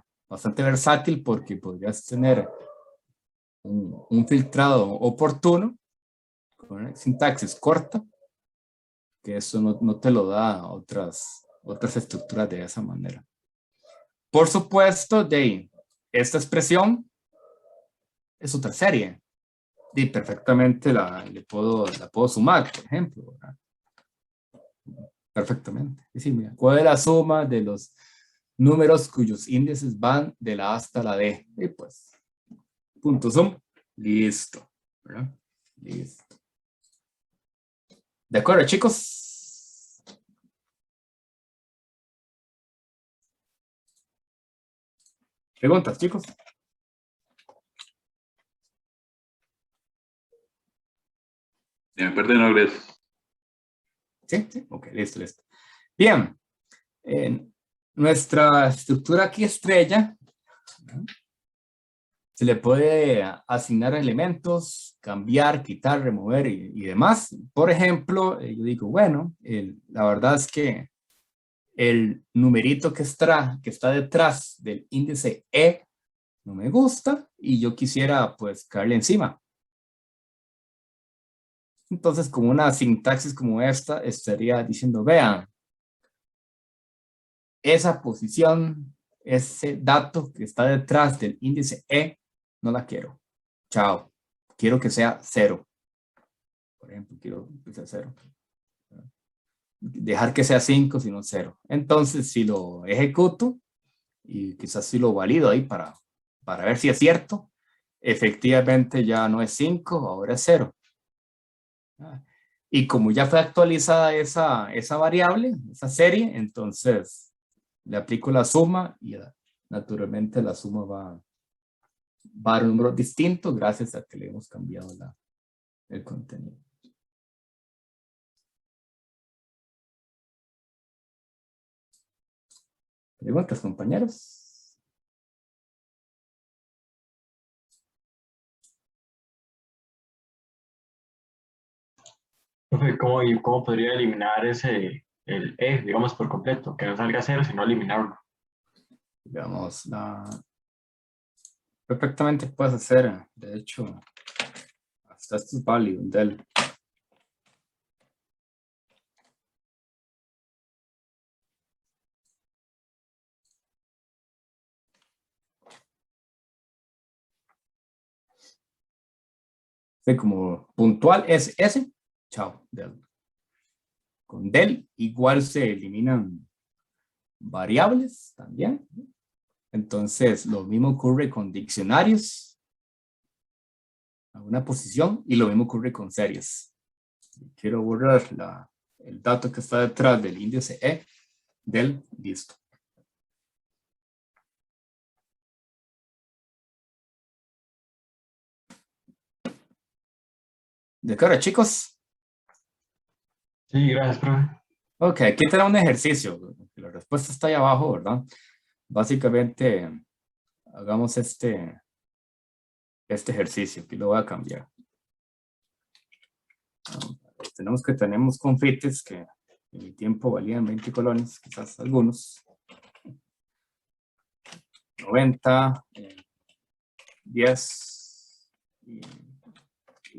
versátil porque podrías tener un filtrado oportuno con una sintaxis corta, que eso no te lo da otras estructuras de esa manera. Por supuesto, esta expresión es otra serie. Y perfectamente la puedo sumar, por ejemplo, ¿verdad? Perfectamente. Y sí, mira, ¿cuál es la suma de los números cuyos índices van de la A hasta la D? Y pues, punto sum, listo, ¿verdad? Listo. ¿De acuerdo, chicos? ¿Preguntas, chicos? Si me perdí, no gracias. Sí, sí, ok, listo. Bien, nuestra estructura aquí estrella, ¿no? Se le puede asignar elementos, cambiar, quitar, remover y demás. Por ejemplo, yo digo, bueno, la verdad es que el numerito que está detrás del índice E no me gusta y yo quisiera pues caerle encima. Entonces, con una sintaxis como esta, estaría diciendo, vean, esa posición, ese dato que está detrás del índice E, no la quiero. Chao. Quiero que sea 0. Por ejemplo, quiero que sea 0. Dejar que sea 5, sino 0. Entonces, si lo ejecuto, y quizás si lo valido ahí para ver si es cierto, efectivamente ya no es 5, ahora es 0. Y como ya fue actualizada esa variable, esa serie, entonces le aplico la suma y naturalmente la suma va a dar un número distinto gracias a que le hemos cambiado el contenido. ¿Preguntas, compañeros? Profe, ¿cómo podría eliminar el E, digamos, por completo? Que no salga 0, sino eliminarlo. Digamos, perfectamente puedes hacer, de hecho, hasta esto es válido, del. Sí, como puntual es ese, chao, del. Con del igual se eliminan variables también. Entonces, lo mismo ocurre con diccionarios, a una posición, y lo mismo ocurre con series. Quiero borrar el dato que está detrás del índice E, del, listo. ¿De acuerdo, chicos? Sí, gracias, profe. Ok, aquí tenemos un ejercicio. La respuesta está ahí abajo, ¿verdad? Básicamente, hagamos este ejercicio. Aquí lo voy a cambiar. Tenemos confites que en mi tiempo valían 20 colones, quizás algunos. 90, 10 y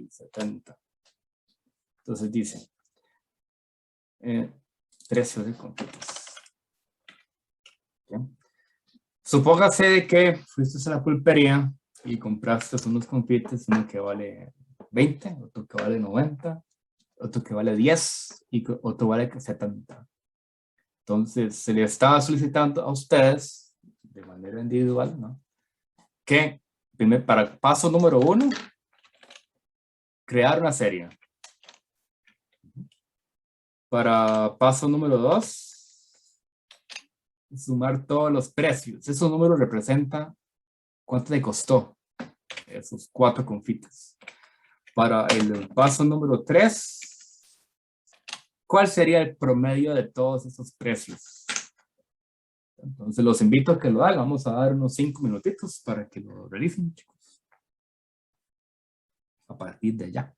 70. Entonces dice, precios de confites. ¿Okay? Supóngase de que fuiste a la pulpería y compraste unos confites, uno que vale 20, otro que vale 90, otro que vale 10 y otro vale 70. Entonces se le estaba solicitando a ustedes de manera individual, ¿no? Que para paso número 1, crear una serie. Para paso número 2, sumar todos los precios. Esos números representan cuánto le costó esos 4 confites. Para el paso número 3, ¿cuál sería el promedio de todos esos precios? Entonces los invito a que lo hagan. Vamos a dar unos 5 minutitos para que lo realicen, chicos. A partir de ya.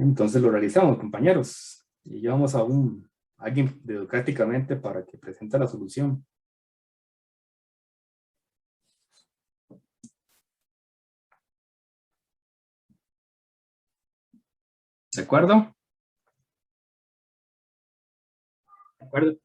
Entonces lo realizamos, compañeros. Y llevamos a alguien democráticamente para que presente la solución. ¿De acuerdo? ¿De acuerdo?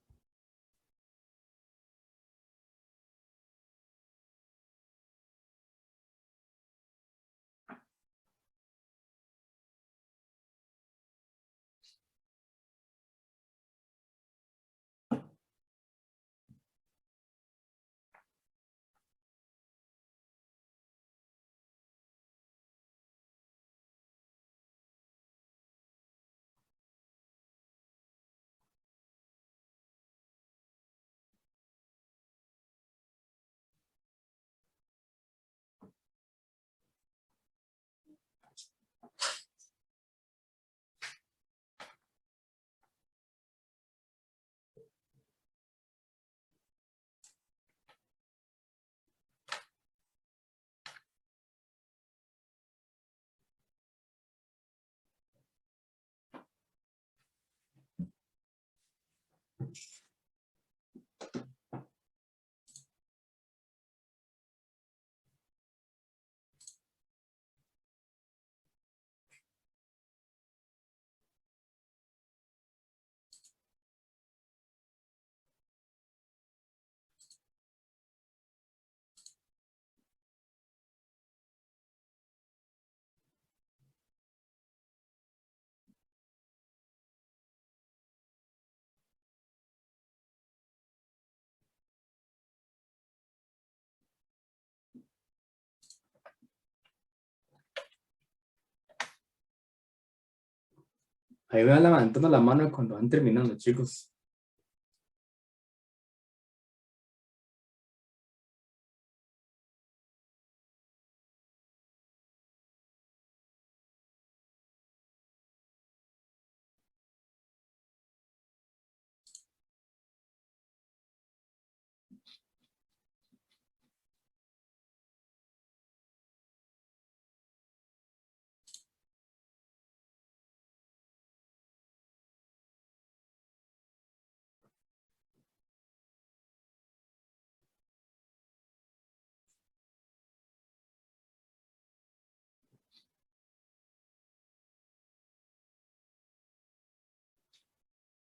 Ahí vean levantando la mano cuando van terminando, chicos.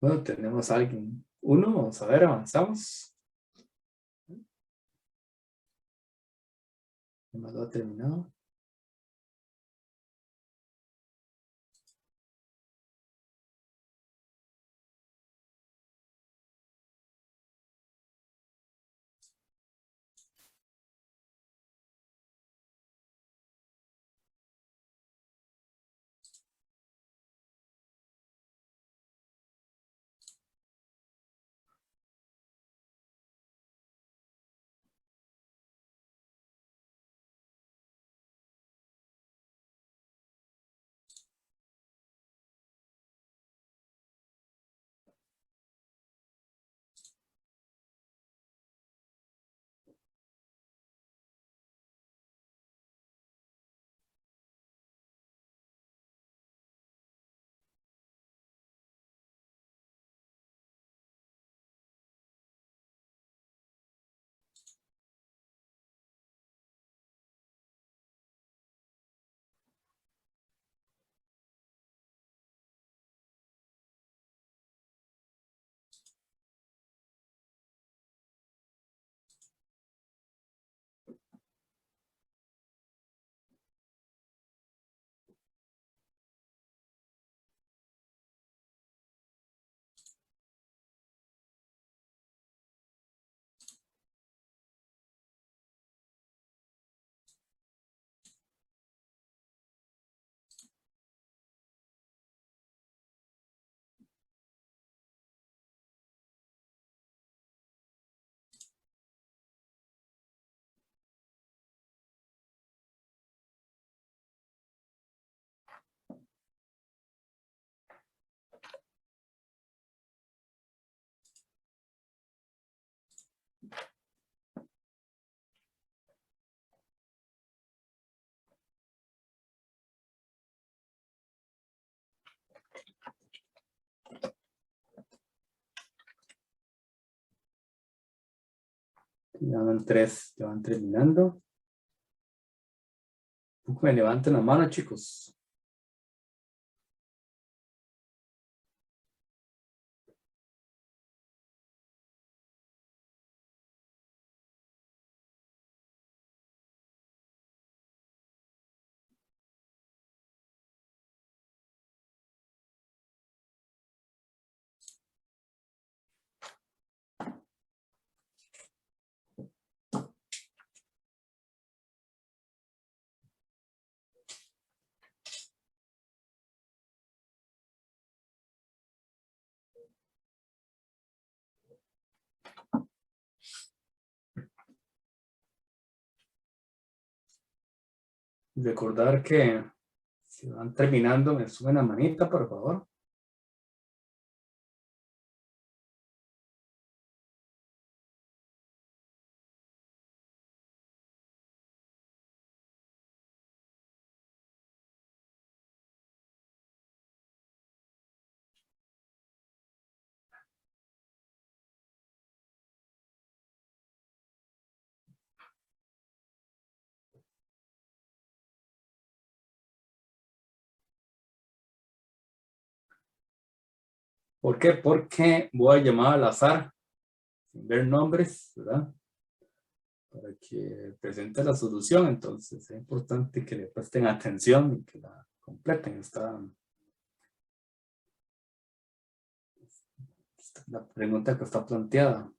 Bueno, tenemos a alguien. Uno, vamos a ver, avanzamos. ¿Quién más lo ha terminado? Ya van 3, ya van terminando. Me levanten la mano, chicos. Recordar que si van terminando, me suben la manita, por favor. ¿Por qué? Porque voy a llamar al azar, sin ver nombres, ¿verdad? Para que presente la solución. Entonces es importante que le presten atención y que la completen. La pregunta que está planteada.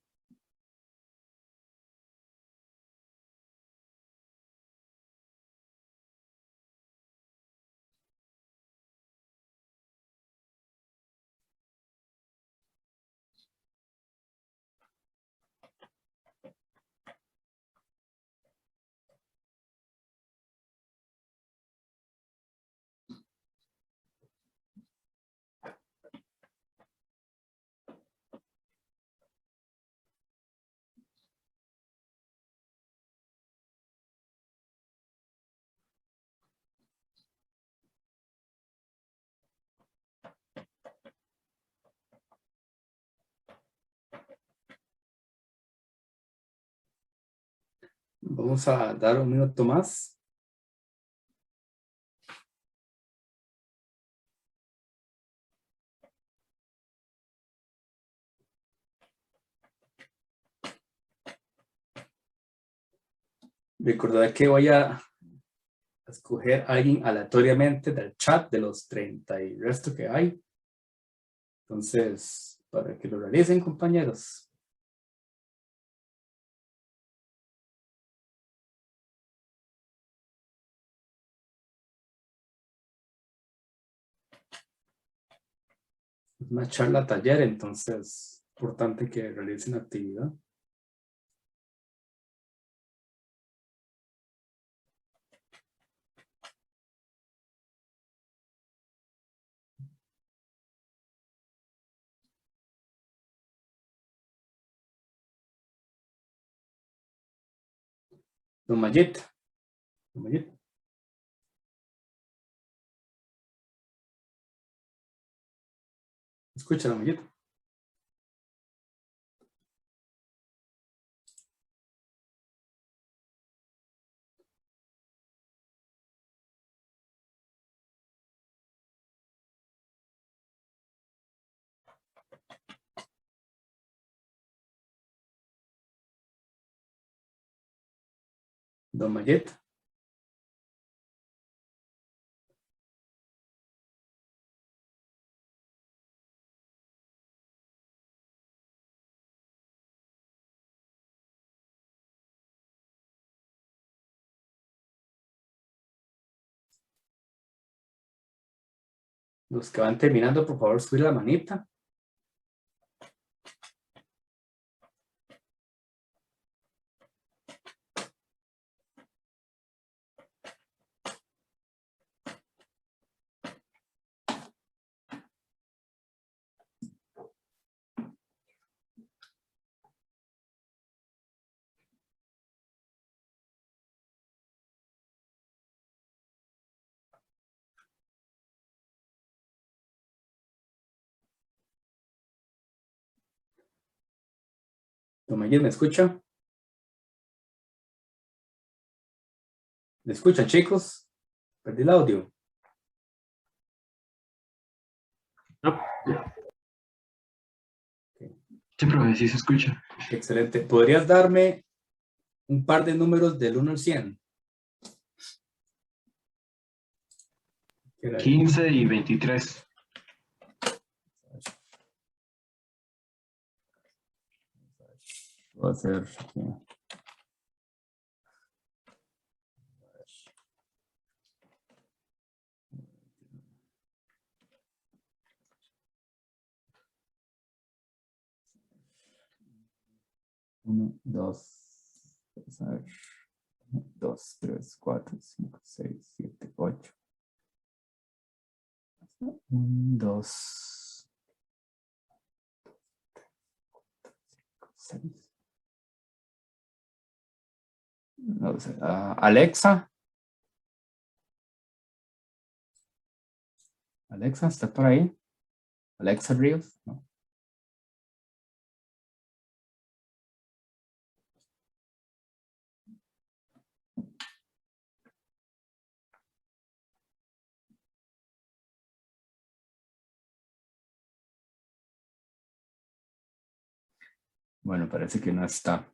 Vamos a dar un minuto más. Recordad que voy a escoger a alguien aleatoriamente del chat de los 30 y resto que hay. Entonces, para que lo realicen, compañeros. Es una charla taller, entonces es importante que realicen actividad. Don Mayet. Don Mayet. Escucha, Don Mayet. Don Mayet. Los que van terminando, por favor, subir la manita. Don Mayet, ¿me escucha? ¿Me escuchan, chicos? Perdí el audio. No, Sí, profe, sí se escucha. Excelente. ¿Podrías darme un par de números del 1 al 100? ¿Qué era? 15 y 23. Voy a hacer aquí. Uno, dos, vamos a ver. 2, 3, 4, 5, 6, 7, 8. 1, 2, 6. Alexa. Alexa, ¿está por ahí? Alexa Ríos. No. Bueno, parece que no está.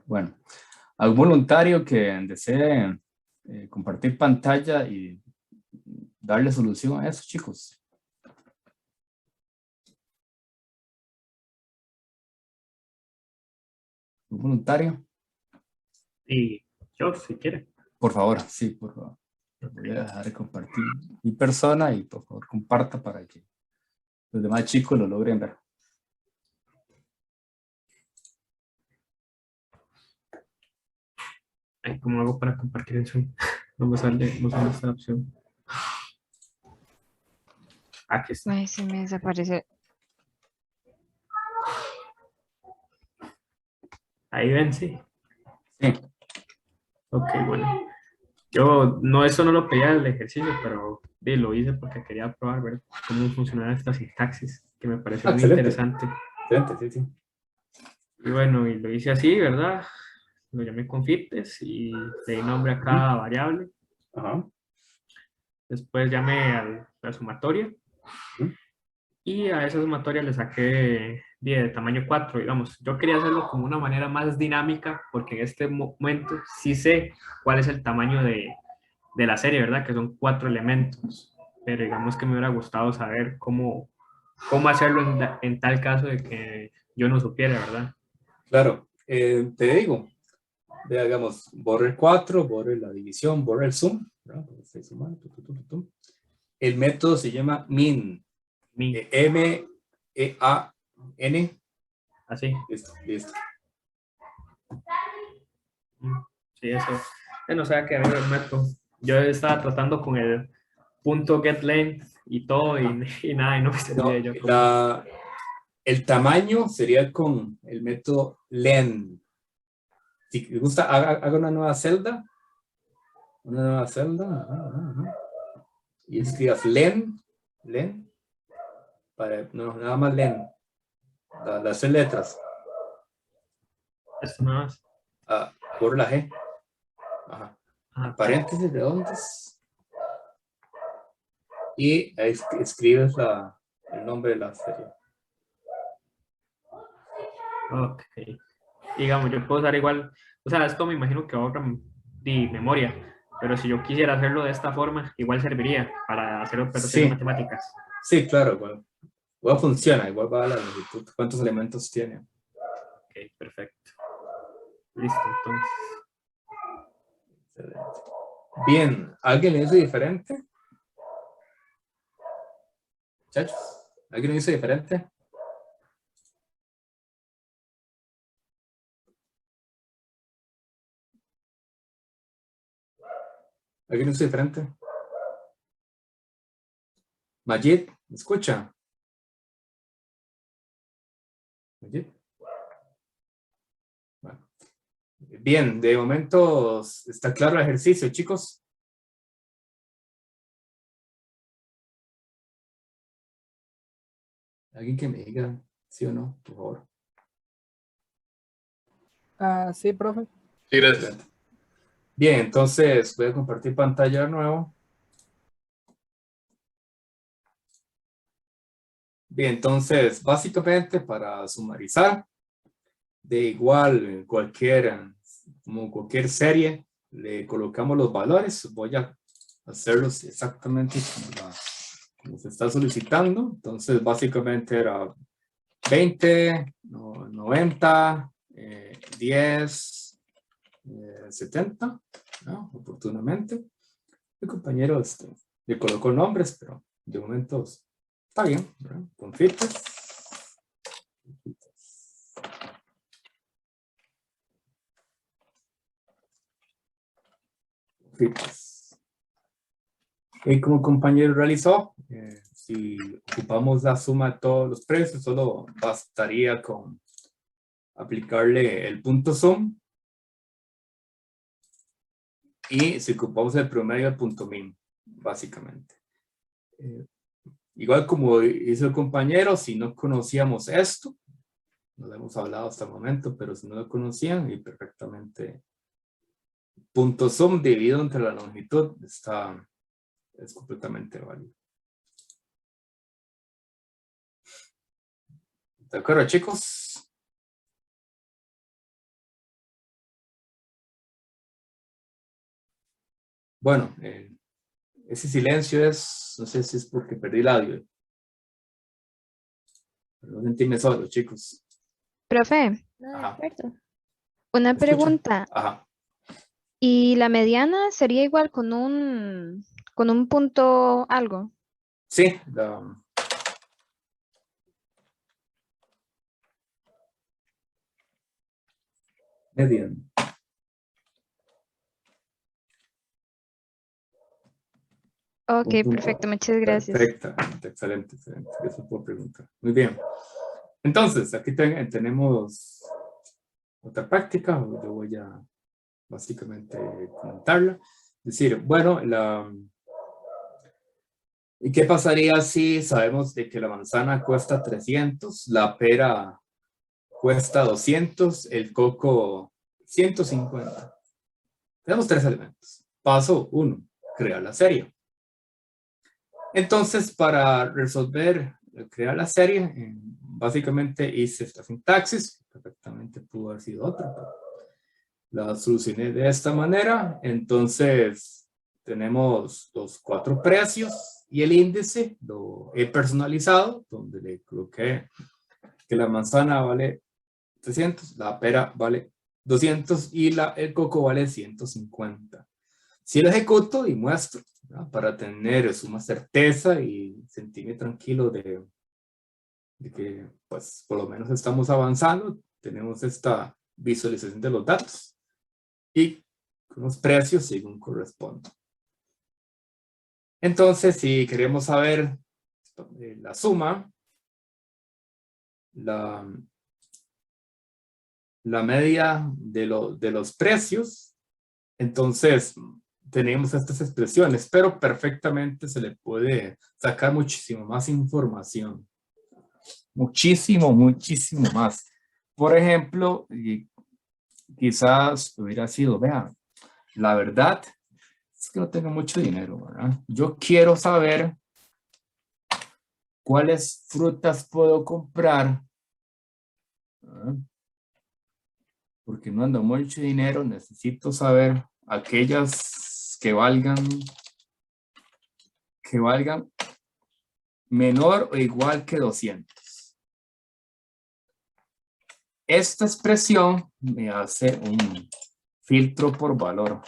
Bueno, algún voluntario que desee compartir pantalla y darle solución a eso, chicos. ¿Un voluntario? y yo, si quiere. Por favor, sí, por favor. Voy a dejar de compartir mi persona y por favor comparta para que los demás chicos lo logren ver. Ay, ¿cómo hago para compartir el Zoom? No me sale esta opción. Aquí está. Ay, se me desaparece. Ahí ven, sí. Sí, Ok, bueno. Yo no, eso no lo pedía el ejercicio, pero lo hice porque quería probar ver cómo funcionaba esta sintaxis, que me pareció muy excelente. interesante. Excelente, sí, sí. Y bueno, y lo hice así, ¿verdad? Lo llamé confites y le di nombre a cada variable. Ajá. Después llamé a la sumatoria y a esa sumatoria le saqué de tamaño 4, digamos. Yo quería hacerlo como una manera más dinámica porque en este momento sí sé cuál es el tamaño de la serie, ¿verdad? Que son 4 elementos. Pero digamos que me hubiera gustado saber cómo hacerlo en tal caso de que yo no supiera, ¿verdad? Claro, te digo, digamos, borre el 4, borre la división, borre el sum, ¿verdad? Estoy sumando, El método se llama min, M-E-A-N. Así. Listo, listo. Sí, eso. No sabía que había el método. Yo estaba tratando con el punto get length y todo y nada, y no me servía yo como... El tamaño sería con el método len. Si les gusta, haga una nueva celda. Una nueva celda. Y escribas len. No, nada más len. Las 3 letras. Esto nada más. Por la G. Ajá. Paréntesis redondos. Y ahí escribes el nombre de la serie. Ok. Digamos, yo puedo usar igual, o sea, esto me imagino que ahorra memoria, pero si yo quisiera hacerlo de esta forma, igual serviría para hacer operaciones matemáticas. Sí, claro, igual funciona, igual va a la longitud. ¿Cuántos elementos tiene? Ok, perfecto. Listo, entonces. Excelente. Bien, ¿alguien lo hizo diferente? Muchachos, ¿alguien lo hizo diferente? ¿Alguien lo hizo diferente? Majid, ¿me escucha? Majid. Bueno. Bien, de momento está claro el ejercicio, chicos. Alguien que me diga sí o no, por favor. Sí, profe. Sí, gracias. Bien, entonces voy a compartir pantalla de nuevo. Bien, entonces básicamente para sumarizar, de igual como cualquier serie, le colocamos los valores. Voy a hacerlos exactamente como se está solicitando. Entonces básicamente era 20, 90, 10, 70, ¿no? Oportunamente. El compañero le colocó nombres, pero de momento está bien, ¿verdad? Con filtros. Y como compañero realizó, si ocupamos la suma de todos los precios, solo bastaría con aplicarle el punto sum. Y si ocupamos el promedio, el punto min, básicamente. Igual como hizo el compañero, si no conocíamos esto, no lo hemos hablado hasta el momento, pero si no lo conocían, y perfectamente punto sum dividido entre la longitud es completamente válido. ¿De acuerdo, chicos? Bueno, ese silencio no sé si es porque perdí el audio. Pero no sentirme solo, chicos. Profe, No, de Ajá. acuerdo. una ¿Me escuchan? pregunta. Ajá. ¿Y la mediana sería igual con un punto algo? Sí, median. Ok, Un punto. perfecto, muchas gracias. Perfecto, excelente, excelente. Eso puedo preguntar. Muy bien. Entonces, aquí tenemos otra práctica. Yo voy a básicamente comentarla. Es decir, bueno, ¿y qué pasaría si sabemos de que la manzana cuesta 300, la pera cuesta 200, el coco 150? Tenemos tres elementos. Paso 1, crear la serie. Entonces, para crear la serie, básicamente hice esta sintaxis, perfectamente pudo haber sido otra, pero la solucioné de esta manera. Entonces, tenemos los 4 precios y el índice, lo he personalizado, donde le coloqué que la manzana vale 300, la pera vale 200 y el coco vale 150. Si lo ejecuto y muestro, ¿no? Para tener suma certeza y sentirme tranquilo de que pues por lo menos estamos avanzando, tenemos esta visualización de los datos y con los precios según corresponde. Entonces, si queremos saber la suma, la media de los precios, entonces tenemos estas expresiones, pero perfectamente se le puede sacar muchísimo más información. Muchísimo, muchísimo más. Por ejemplo, quizás hubiera sido, vean, la verdad es que no tengo mucho dinero, ¿verdad? Yo quiero saber cuáles frutas puedo comprar, ¿verdad? Porque no ando mucho dinero, necesito saber aquellas que valgan menor o igual que 200. Esta expresión me hace un filtro por valor.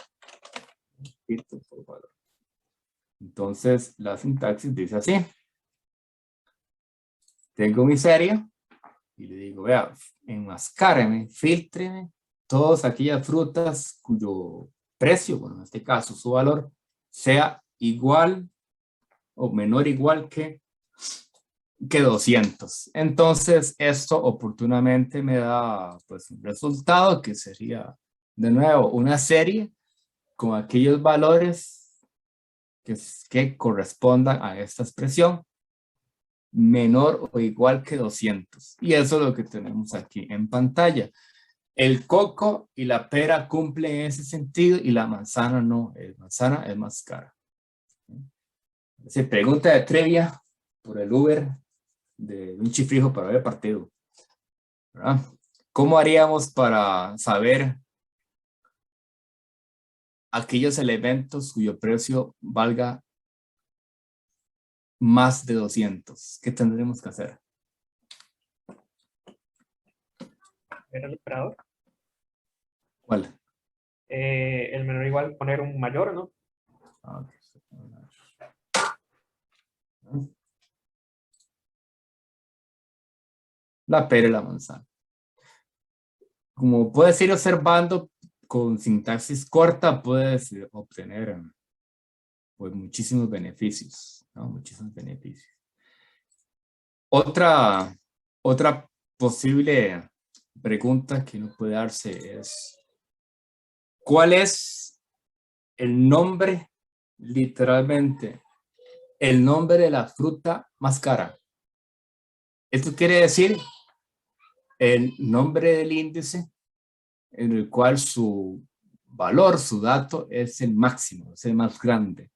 Filtro por valor. Entonces, la sintaxis dice así. Tengo mi serie y le digo, vea, enmascáreme, filtreme todas aquellas frutas cuyo precio, bueno, en este caso su valor, sea igual o menor igual que 200. Entonces, esto oportunamente me da pues un resultado que sería, de nuevo, una serie con aquellos valores que correspondan a esta expresión, menor o igual que 200. Y eso es lo que tenemos aquí en pantalla. El coco y la pera cumplen ese sentido y la manzana no. La manzana es más cara. Se pregunta de trivia por el Uber de un chifrijo para ver el partido, ¿verdad? ¿Cómo haríamos para saber aquellos elementos cuyo precio valga más de 200? ¿Qué tendremos que hacer? Ver el operador. ¿Cuál? El menor igual poner un mayor, ¿no? La pera y la manzana. Como puedes ir observando, con sintaxis corta puedes obtener pues, muchísimos beneficios, ¿no? Muchísimos beneficios. Otra posible pregunta que uno puede darse es: ¿cuál es el nombre, literalmente, el nombre de la fruta más cara? Esto quiere decir el nombre del índice en el cual su valor, su dato, es el máximo, es el más grande.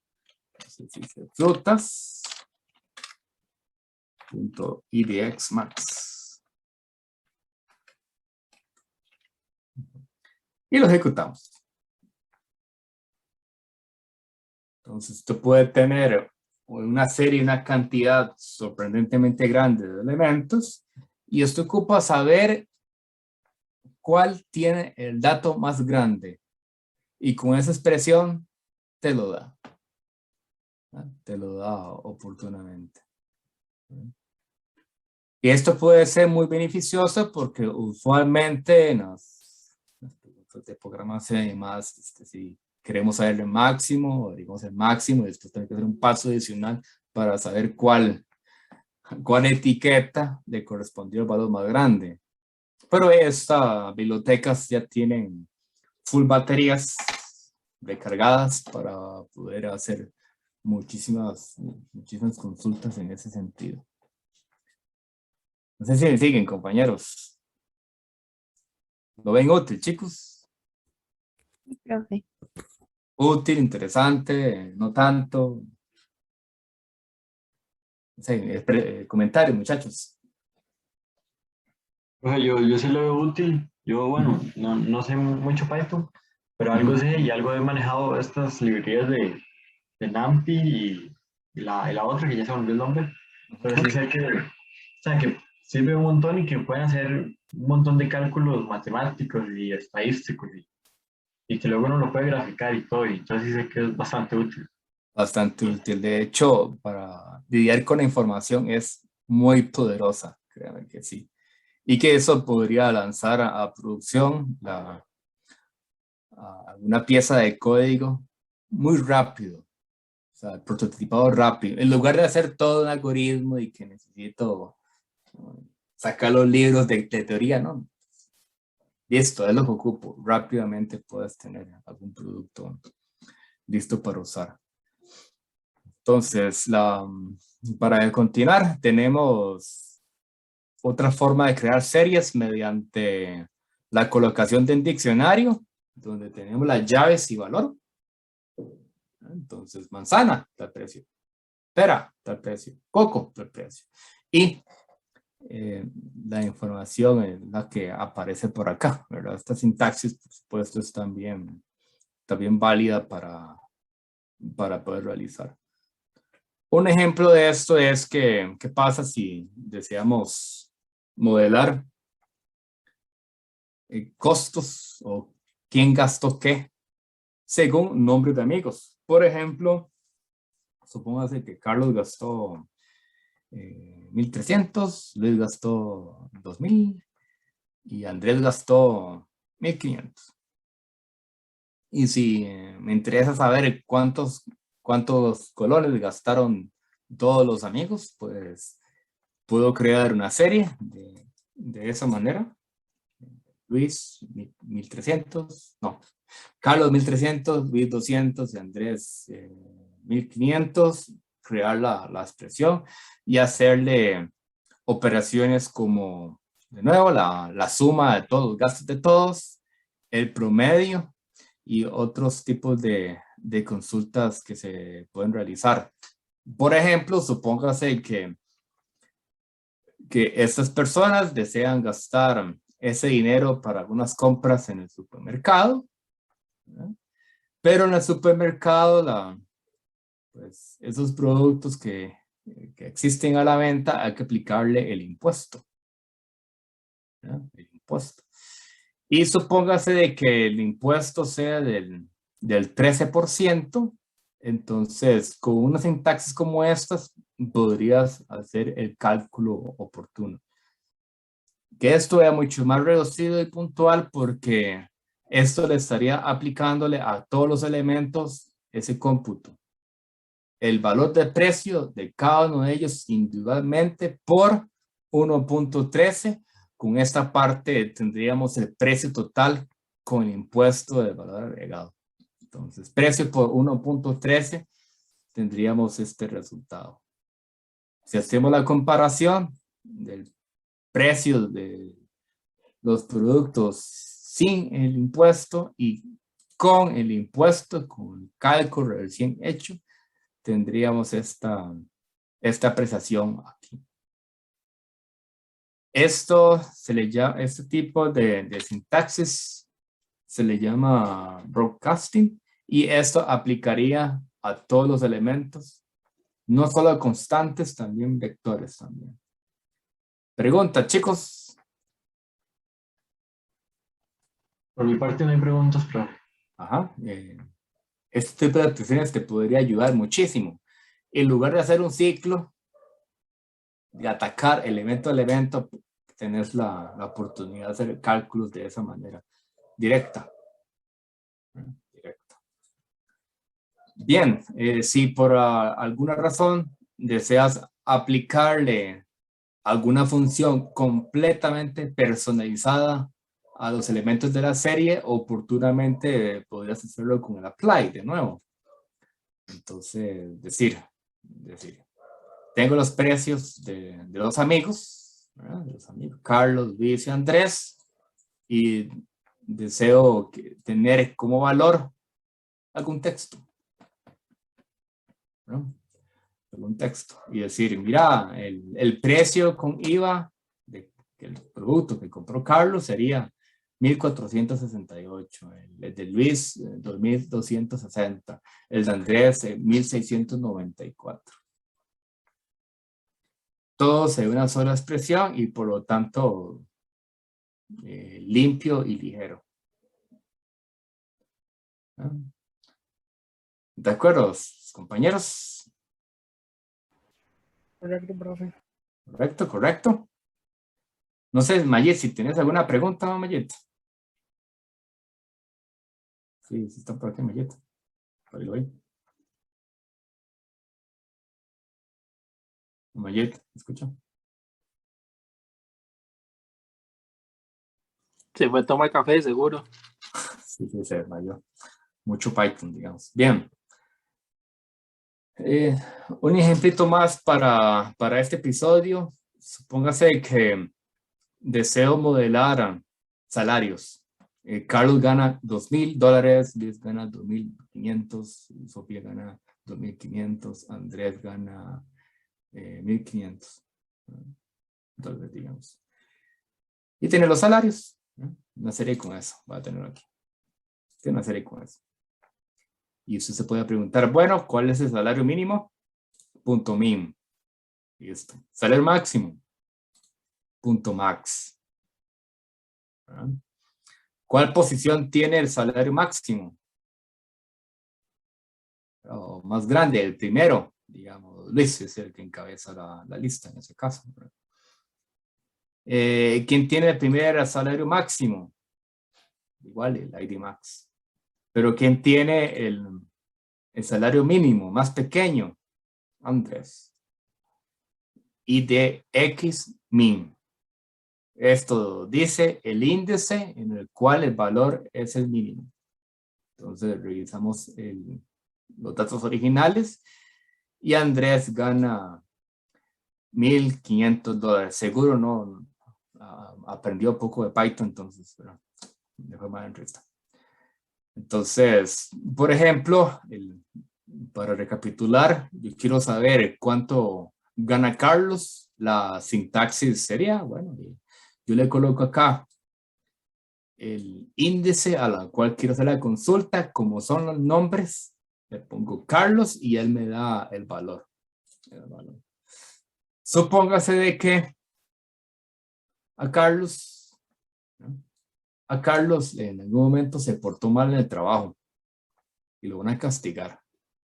Entonces dice frutas.idx max. Y lo ejecutamos. Entonces esto puede tener una serie, una cantidad sorprendentemente grande de elementos, y esto ocupa saber cuál tiene el dato más grande, y con esa expresión te lo da. Te lo da oportunamente. Y esto puede ser muy beneficioso porque usualmente en los de programación y demás, si queremos saber el máximo, digamos el máximo, y después tenemos que hacer un paso adicional para saber cuál etiqueta le correspondió el valor más grande. Pero estas bibliotecas ya tienen full baterías recargadas para poder hacer muchísimas consultas en ese sentido. No sé si me siguen, compañeros. ¿Lo ven útil, chicos? Profe. Útil, interesante, no tanto. No sé, comentarios, muchachos. Yo sí lo veo útil. Yo, bueno, no sé mucho Python, pero algo sé y algo he manejado estas librerías de NumPy y la otra que ya se me olvidó el nombre. Pero sí sé que, o sea, que sirve un montón y que pueden hacer un montón de cálculos matemáticos y estadísticos y que luego uno lo puede graficar y todo. Y entonces sí sé que es bastante útil. Bastante útil. De hecho, para lidiar con la información es muy poderosa, créanme que sí. Y que eso podría lanzar a producción una pieza de código muy rápido. O sea, prototipado rápido. En lugar de hacer todo un algoritmo y que necesito sacar los libros de teoría, ¿no? Listo, es lo que ocupo. Rápidamente puedes tener algún producto listo para usar. Entonces, para continuar, tenemos otra forma de crear series mediante la colocación de un diccionario, donde tenemos las llaves y valor. Entonces, manzana, tal precio. Pera, tal precio. Coco, tal precio. Y la información es la que aparece por acá, ¿verdad? Esta sintaxis, por supuesto, es también válida para poder realizar. Un ejemplo de esto es que, ¿qué pasa si deseamos modelar costos o quién gastó qué según nombres de amigos? Por ejemplo, supóngase que Carlos gastó 1,300, Luis gastó 2,000 y Andrés gastó 1,500. Y si me interesa saber cuántos colones gastaron todos los amigos, pues puedo crear una serie de esa manera. Luis 1,300, no, Carlos 1,300, Luis 200 y Andrés 1,500, crear la expresión y hacerle operaciones como de nuevo, la suma de todos los gastos de todos, el promedio y otros tipos de consultas que se pueden realizar. Por ejemplo, supóngase que estas personas desean gastar ese dinero para algunas compras en el supermercado, ¿verdad? Pero en el supermercado, pues, esos productos que existen a la venta hay que aplicarle el impuesto, ¿verdad? El impuesto. Y supóngase de que el impuesto sea del 13%, entonces con una sintaxis como estas podrías hacer el cálculo oportuno. Que esto es mucho más reducido y puntual porque esto le estaría aplicándole a todos los elementos ese cómputo. El valor de precio de cada uno de ellos individualmente por 1.13. Con esta parte tendríamos el precio total con el impuesto de valor agregado. Entonces, precio por 1.13 tendríamos este resultado. Si hacemos la comparación del precio de los productos sin el impuesto y con el impuesto, con el cálculo recién hecho, tendríamos esta apreciación aquí. Esto se le llama, este tipo de sintaxis se le llama broadcasting y esto aplicaría a todos los elementos, no solo a constantes, también vectores también. Pregunta, chicos. Por mi parte no hay preguntas, profe. Ajá. Este tipo de acciones te podría ayudar muchísimo. En lugar de hacer un ciclo, de atacar elemento a elemento, tenés la oportunidad de hacer cálculos de esa manera directa. Bien, si por alguna razón deseas aplicarle alguna función completamente personalizada a los elementos de la serie, oportunamente podrías hacerlo con el apply de nuevo. Entonces, decir, tengo los precios de los amigos, ¿verdad? De los amigos Carlos, Luis y Andrés, y deseo tener como valor algún texto, ¿no? Algún texto y decir, mira, el precio con IVA del producto que compró Carlos sería 1,468, el de Luis 2,260, el de Andrés 1,694. Todos en una sola expresión y por lo tanto limpio y ligero. ¿De acuerdo, compañeros? Correcto, profe. Correcto, correcto. No sé, Mayet, si tienes alguna pregunta, Mayet. Sí, sí está por aquí, Mayet. Ahí lo voy. Mayet, ¿me escucha? Se fue a tomar café, seguro. Sí, sí, se desmayó. Mucho Python, digamos. Bien. Un ejemplito más para este episodio. Supóngase que deseo modelar salarios. Carlos gana $2,000, Luis gana 2,500, Sofía gana 2,500, Andrés gana 1,500 dólares, digamos. Y tiene los salarios. Una serie con eso, va a tener aquí. Tiene una serie con eso. Y usted se puede preguntar, bueno, ¿cuál es el salario mínimo? Punto min. Listo. Salario máximo. Punto max. ¿Cuál posición tiene el salario máximo? O más grande, el primero, digamos, Luis es el que encabeza la lista en ese caso. ¿Quién tiene el primer salario máximo? Igual el ID max. Pero ¿quién tiene el salario mínimo más pequeño? Andrés. Y de X min. Esto dice el índice en el cual el valor es el mínimo. Entonces revisamos los datos originales y Andrés gana $1,500. Seguro no, aprendió un poco de Python, entonces, pero de forma entrevista. Entonces, por ejemplo, para recapitular, yo quiero saber cuánto gana Carlos. La sintaxis sería, bueno, yo le coloco acá el índice a la cual quiero hacer la consulta, como son los nombres, le pongo Carlos y él me da el valor. Supóngase de que a Carlos en algún momento se portó mal en el trabajo y lo van a castigar.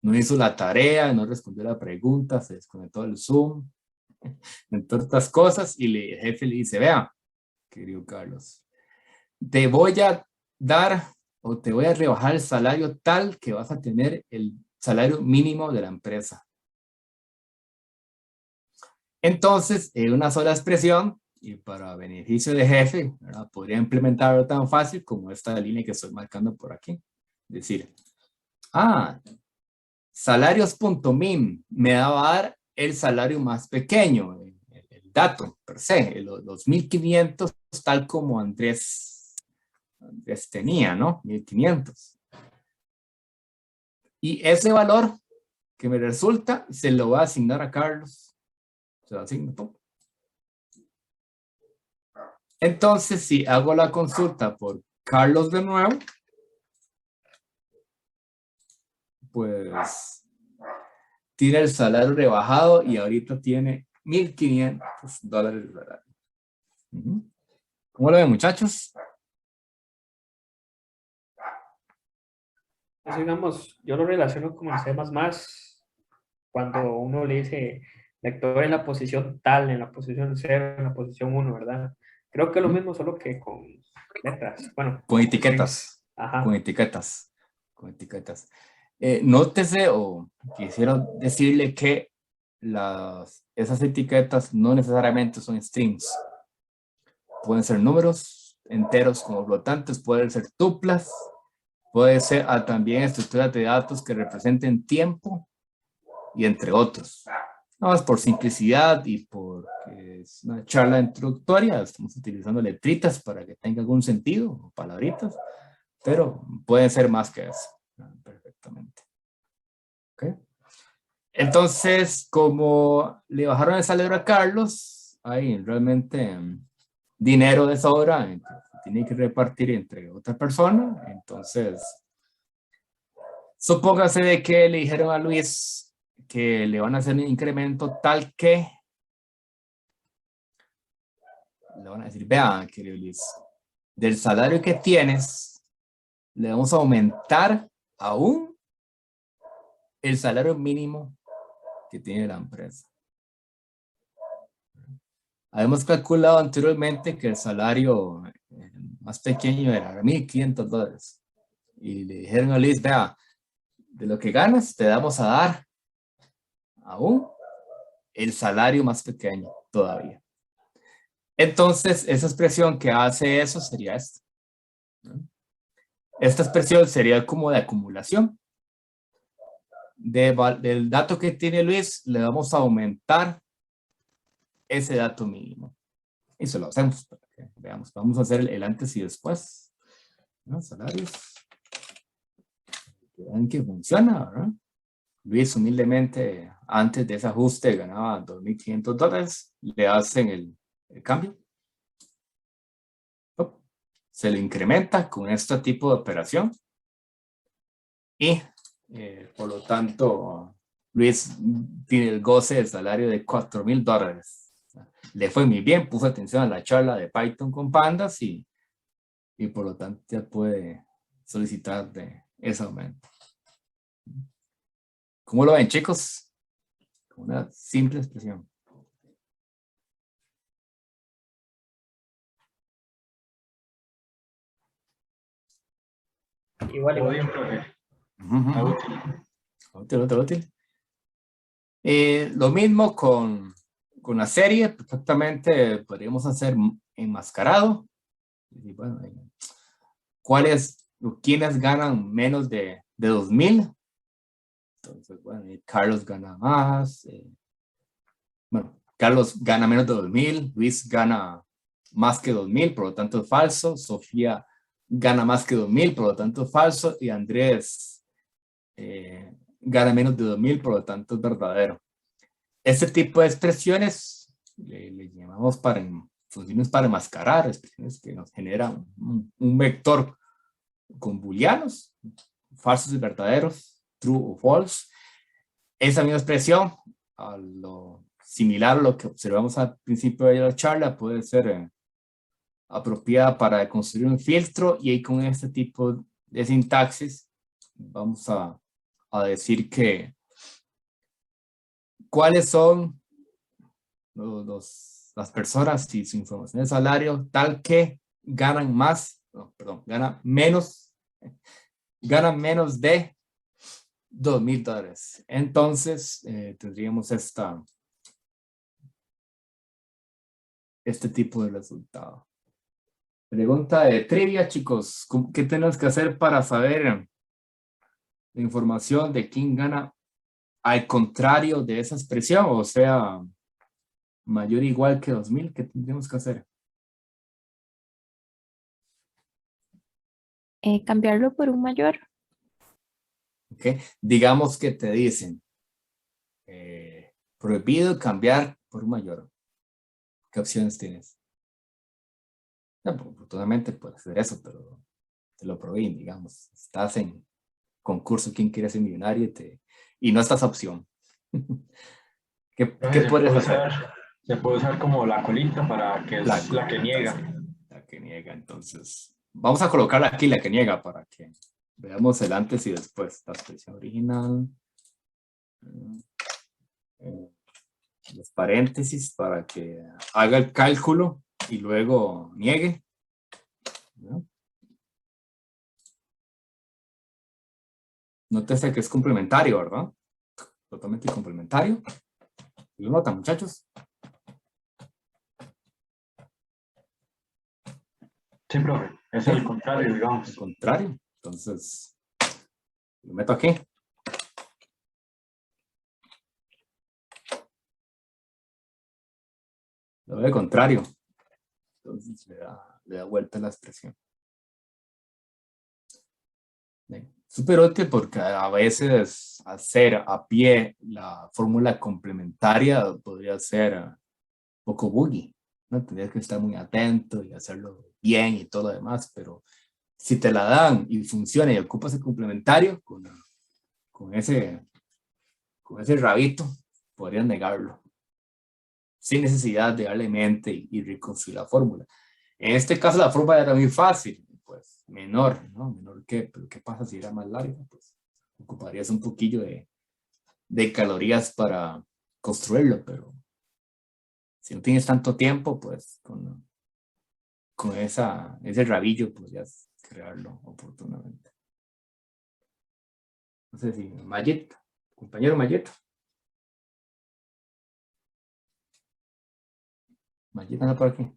No hizo la tarea, no respondió la pregunta, se desconectó del Zoom, entre otras cosas, y el jefe le dice, vea, querido Carlos, te voy a dar o te voy a rebajar el salario tal que vas a tener el salario mínimo de la empresa. Entonces, en una sola expresión, y para beneficio de jefe, ¿verdad? Podría implementarlo tan fácil como esta línea que estoy marcando por aquí. Es decir, salarios.min me va a dar el salario más pequeño, el dato per se, los 1.500 tal como Andrés tenía, ¿no? 1.500. Y ese valor que me resulta se lo va a asignar a Carlos. Se lo asigno todo. Entonces, si hago la consulta por Carlos de nuevo, pues tiene el salario rebajado y ahorita tiene $1.500. ¿Cómo lo ven, muchachos? Pues, digamos, yo lo relaciono como en C++, cuando uno le dice lector en la posición tal, en la posición 0, en la posición 1, ¿verdad? Creo que es lo mismo, solo que con letras. Bueno, con etiquetas. Ajá. Con etiquetas. Con etiquetas. Nótese, o quisiera decirle que esas etiquetas no necesariamente son strings. Pueden ser números enteros como flotantes, pueden ser tuplas, puede ser también estructuras de datos que representen tiempo y entre otros. Nada más por simplicidad y porque es una charla introductoria, estamos utilizando letritas para que tenga algún sentido, o palabritas, pero pueden ser más que eso, perfectamente. ¿Okay? Entonces, como le bajaron el salario a Carlos, hay realmente dinero de sobra, que tiene que repartir entre otra persona. Entonces, supóngase de que le dijeron a Luis que le van a hacer un incremento tal que le van a decir, vea, querido Luis, del salario que tienes, le vamos a aumentar aún el salario mínimo que tiene la empresa. Habíamos calculado anteriormente que el salario más pequeño era $1.500. Y le dijeron a Luis, vea, de lo que ganas te vamos a dar aún el salario más pequeño todavía. Entonces, esa expresión que hace eso sería esta. Esta expresión sería como de acumulación. Del dato que tiene Luis, le vamos a aumentar ese dato mínimo. Y se lo hacemos para que veamos. Vamos a hacer el antes y después. ¿No? Salarios. Vean que funciona, ¿verdad? Luis humildemente, antes de ese ajuste, ganaba $2.500. Le hacen el cambio. Se le incrementa con este tipo de operación. Y por lo tanto, Luis tiene el goce del salario de $4.000. Le fue muy bien, puso atención a la charla de Python con pandas y por lo tanto ya puede solicitar de ese aumento. ¿Cómo lo ven, chicos? Una simple expresión. Igual. Bien, profe. Útil. Lo mismo con la serie, perfectamente podríamos hacer enmascarado. Y bueno, ¿quiénes ganan menos de 2.000? Entonces, bueno, Carlos gana más. Bueno, Carlos gana menos de 2.000, Luis gana más que 2.000, por lo tanto es falso. Sofía gana más que 2.000, por lo tanto es falso. Y Andrés gana menos de 2.000, por lo tanto es verdadero. Este tipo de expresiones le llamamos funciones para enmascarar, expresiones que nos generan un vector con booleanos, falsos y verdaderos, true o false. Esa misma expresión, similar a lo que observamos al principio de la charla, puede ser apropiada para construir un filtro, y ahí con este tipo de sintaxis vamos a decir que cuáles son las personas y su información de salario tal que ganan ganan menos de $2,000. Entonces tendríamos este tipo de resultado. Pregunta de trivia, chicos. ¿Qué tenemos que hacer para saber la información de quién gana al contrario de esa expresión? O sea, mayor o igual que 2.000, ¿qué tendríamos que hacer? Cambiarlo por un mayor. Okay. Digamos que te dicen prohibido cambiar por un mayor. ¿Qué opciones tienes? No, oportunamente puedes hacer eso, pero te lo prohíben, digamos. Estás en concurso ¿Quién quiere ser millonario? Y no estás opción. ¿Qué puedes hacer? Se puede usar como la colita para que es la que niega. Sí, la que niega. Entonces, vamos a colocarla aquí, la que niega, para que veamos el antes y después. La expresión original. Los paréntesis para que haga el cálculo y luego niegue. ¿No? Nótese que es complementario, ¿verdad? Totalmente complementario. ¿Lo notan, muchachos? Sí, profe. Es el contrario, digamos. El contrario. Entonces, lo meto aquí. Lo veo al contrario. Entonces le da vuelta la expresión. Súper útil porque a veces hacer a pie la fórmula complementaria podría ser un poco buggy, ¿no? Tendrías que estar muy atento y hacerlo bien y todo lo demás, pero si te la dan y funciona y ocupas el complementario con ese rabito, podrías negarlo sin necesidad de darle mente y reconstruir la fórmula. En este caso la fórmula era muy fácil, pues menor, ¿no? Menor que, pero ¿qué pasa si era más larga? Pues ocuparías un poquillo de calorías para construirlo, pero si no tienes tanto tiempo, pues con ese rabillo podrías crearlo oportunamente. No sé si Mayet, compañero Mayet. Mayet anda por aquí.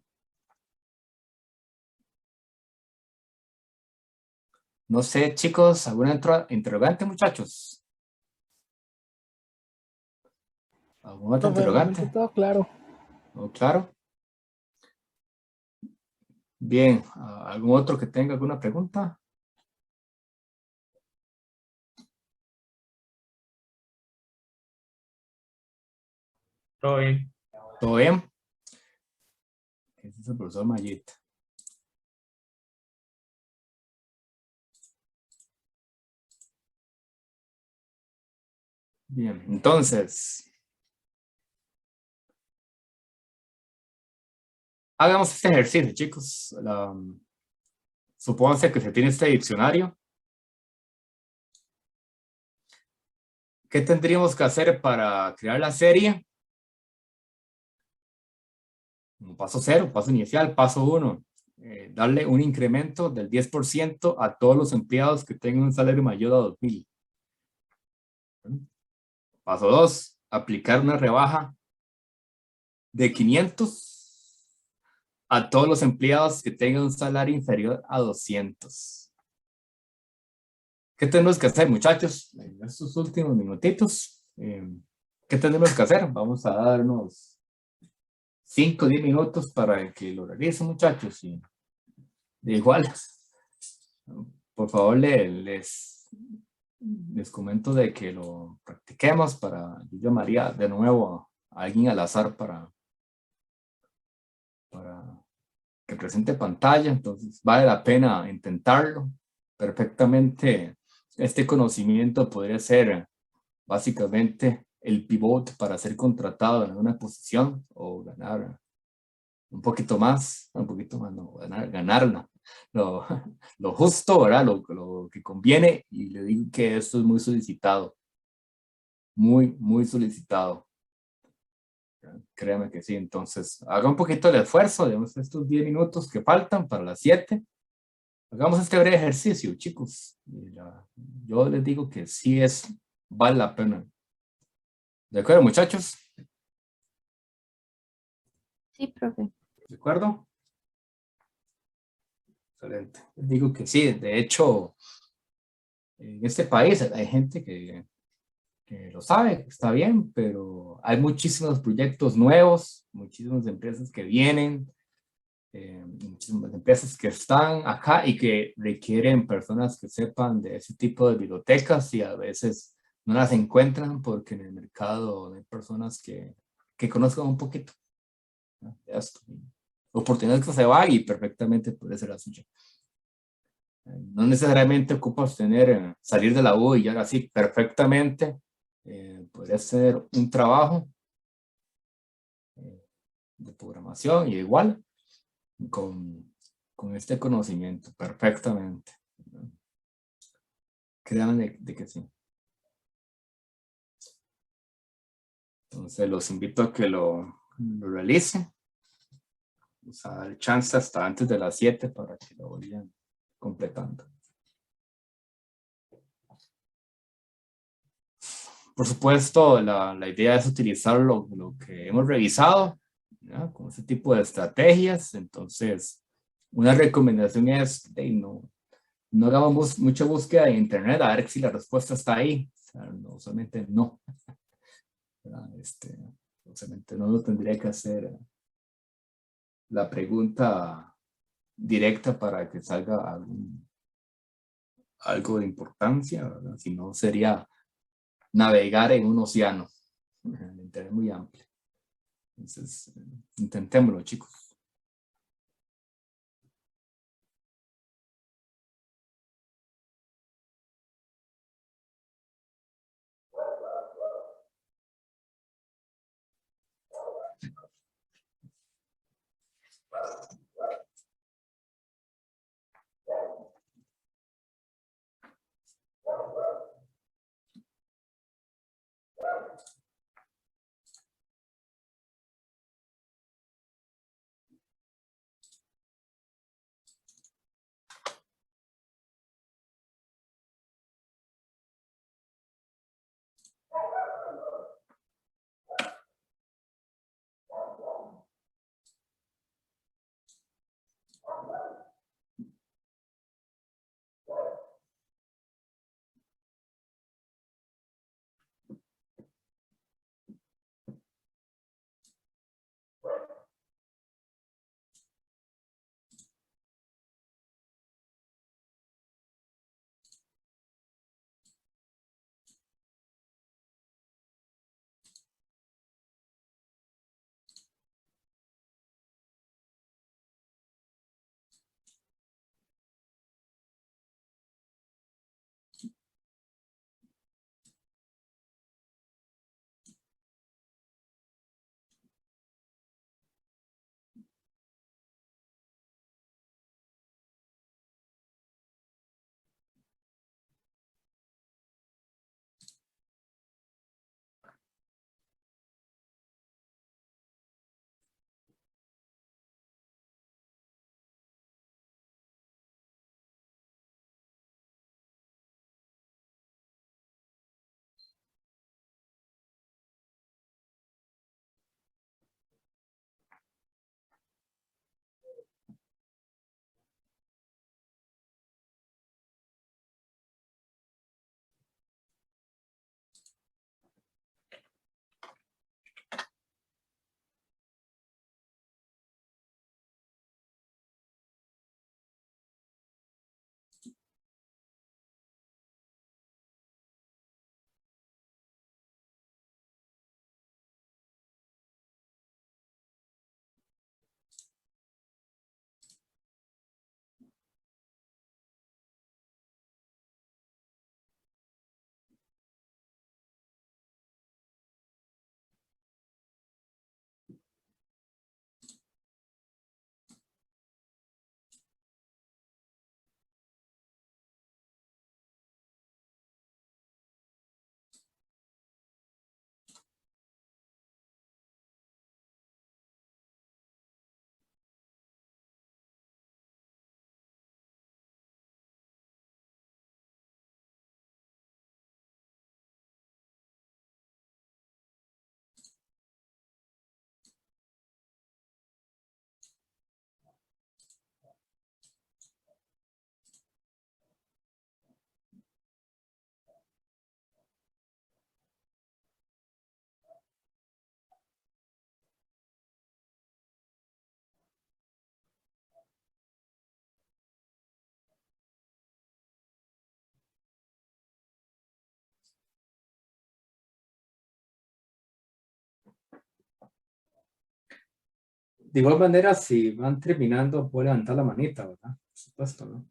No sé, chicos, ¿alguna interrogante, muchachos? ¿Algún otro interrogante? Todo claro. ¿Todo claro? Bien, ¿algún otro que tenga alguna pregunta? Todo bien. ¿Todo bien? Ese es el profesor Mayet. Bien, entonces, hagamos este ejercicio, chicos. Supónganse que se tiene este diccionario. ¿Qué tendríamos que hacer para crear la serie? Paso 0, paso inicial, paso 1. Darle un incremento del 10% a todos los empleados que tengan un salario mayor a 2,000. Paso 2, aplicar una rebaja de 500 a todos los empleados que tengan un salario inferior a 200. ¿Qué tenemos que hacer, muchachos? En estos últimos minutitos, ¿qué tenemos que hacer? Vamos a darnos 5 o 10 minutos para que lo realicen, muchachos. Y de igual, por favor, les comento de que lo practiquemos para, yo llamaría de nuevo a alguien al azar para que presente pantalla, entonces vale la pena intentarlo. Perfectamente, este conocimiento podría ser básicamente el pivot para ser contratado en una posición o ganar un poquito más, no, ganarla, lo justo, ¿verdad? Lo que conviene, y le digo que esto es muy solicitado, muy solicitado. Créame que sí, entonces haga un poquito de esfuerzo, digamos, estos 10 minutos que faltan para las 7. Hagamos este breve ejercicio, chicos. Yo les digo que sí vale la pena. ¿De acuerdo, muchachos? Sí, profe. ¿De acuerdo? Excelente. Les digo que sí. De hecho, en este país hay gente que lo sabe, que está bien, pero hay muchísimos proyectos nuevos, muchísimas empresas que vienen, muchísimas empresas que están acá y que requieren personas que sepan de ese tipo de bibliotecas, y a veces no las encuentran porque en el mercado hay personas que conozcan un poquito, ¿no?, de esto. Oportunidades que se van y perfectamente puede ser la suya. No necesariamente ocupas salir de la U y ahora sí, perfectamente podría ser un trabajo de programación y igual con este conocimiento perfectamente. Créanme de que sí. Entonces los invito a que lo realicen. Vamos a dar chance hasta antes de las 7 para que lo vayan completando. Por supuesto, la idea es utilizar lo que hemos revisado, ¿ya?, con ese tipo de estrategias. Entonces, una recomendación es no hagamos mucha búsqueda en internet a ver si la respuesta está ahí. O sea, no, usualmente no. Usualmente no lo tendría que hacer la pregunta directa para que salga algo de importancia, ¿verdad? Si no, sería navegar en un océano. El internet es muy amplio. Entonces, intentémoslo, chicos. De igual manera, si van terminando, pueden levantar la manita, ¿verdad? Por supuesto, ¿no?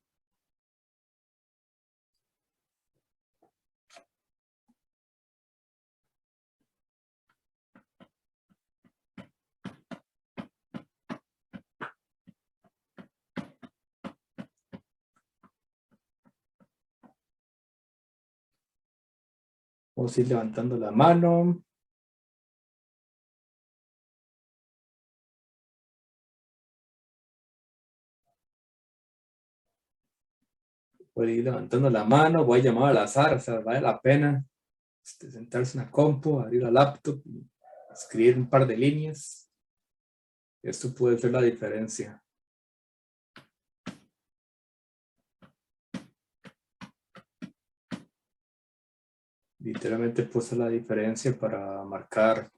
Vamos a ir levantando la mano. Voy a ir levantando la mano, voy a llamar al azar, o sea, vale la pena sentarse en la compu, abrir la laptop, y escribir un par de líneas. Esto puede ser la diferencia. Literalmente puse la diferencia para marcar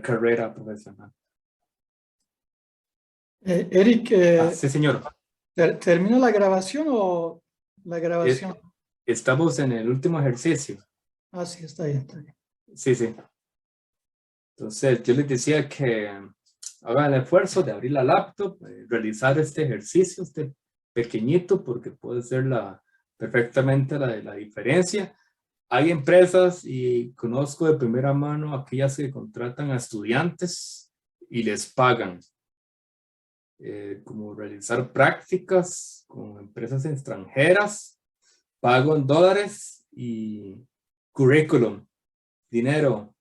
carrera profesional. Eric, Sí, señor. ¿termina la grabación o la grabación? Estamos en el último ejercicio. Ah, sí, está bien, está bien. Sí, sí. Entonces, yo les decía que hagan el esfuerzo de abrir la laptop, realizar este ejercicio, este pequeñito, porque puede ser perfectamente la diferencia. Hay empresas, y conozco de primera mano aquellas que contratan a estudiantes y les pagan. Como realizar prácticas con empresas extranjeras, pago en dólares y currículum, dinero,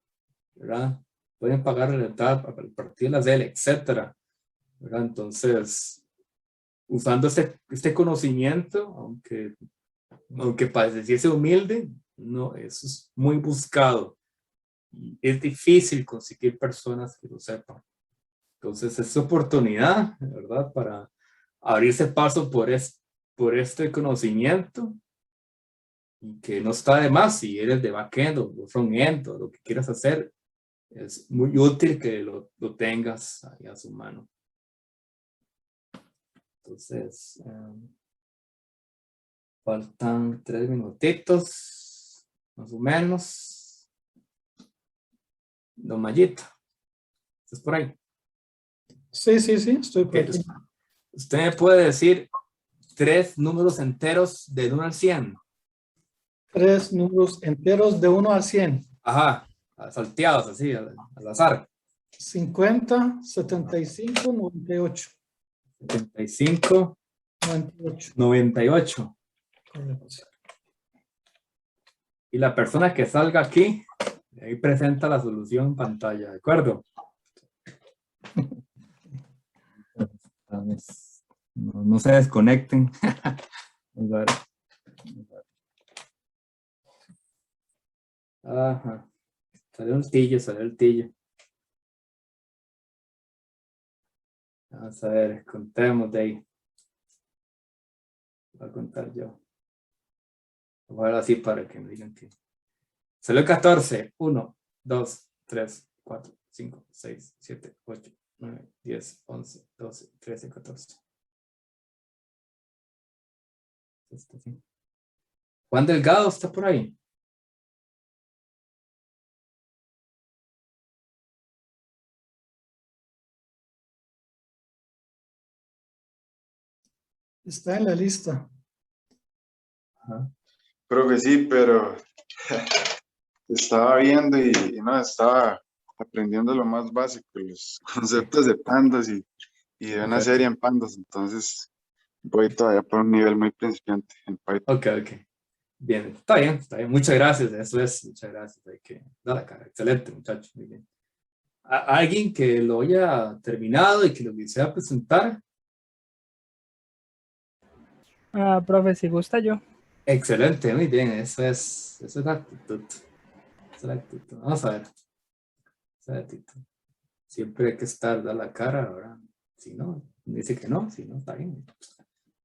¿verdad? Pueden pagar la edad a partir de la CEL, etcétera, ¿verdad? Entonces, usando este conocimiento, aunque pareciese humilde, no, eso es muy buscado. Y es difícil conseguir personas que lo sepan. Entonces, es oportunidad, ¿verdad? Para abrirse paso por este conocimiento, y que no está de más si eres de backend o frontend o lo que quieras hacer. Es muy útil que lo tengas ahí a su mano. Entonces, faltan 3 minutitos, más o menos. Don Mayito, ¿estás por ahí? Sí, sí, sí, estoy por aquí. Usted me puede decir 3 números enteros del 1 al 100. 3 números enteros de 1 al 100. Ajá, salteados así, al azar. 50, 75, 98. 75, 98. 98. Correcto. Y la persona que salga aquí, ahí presenta la solución en pantalla, ¿de acuerdo? No se desconecten. Vamos a ver. Ajá. Salió el tillo. Vamos a ver, contemos de ahí. Voy a contar yo. Voy a ver así para que me digan que. Salió 14. 1, 2, 3, 4, 5, 6, 7, 8, 9, 10, 11, 12, 13, 14. Juan Delgado está por ahí. Está en la lista. Ajá. Creo que sí, pero estaba viendo y no, estaba aprendiendo lo más básico, los conceptos de pandas y de una serie en pandas, entonces voy todavía por un nivel muy principiante en Python. Ok. Bien, está bien. Muchas gracias, eso es, muchas gracias. Hay que dar la cara. Excelente, muchachos, muy bien. ¿Alguien que lo haya terminado y que lo quisiera presentar? Profe, si gusta yo. Excelente, muy bien, eso es la actitud. Esa es la actitud. Vamos a ver. Esa es la actitud. Siempre hay que dar la cara, ahora. Si no, dice que no, si no, está bien.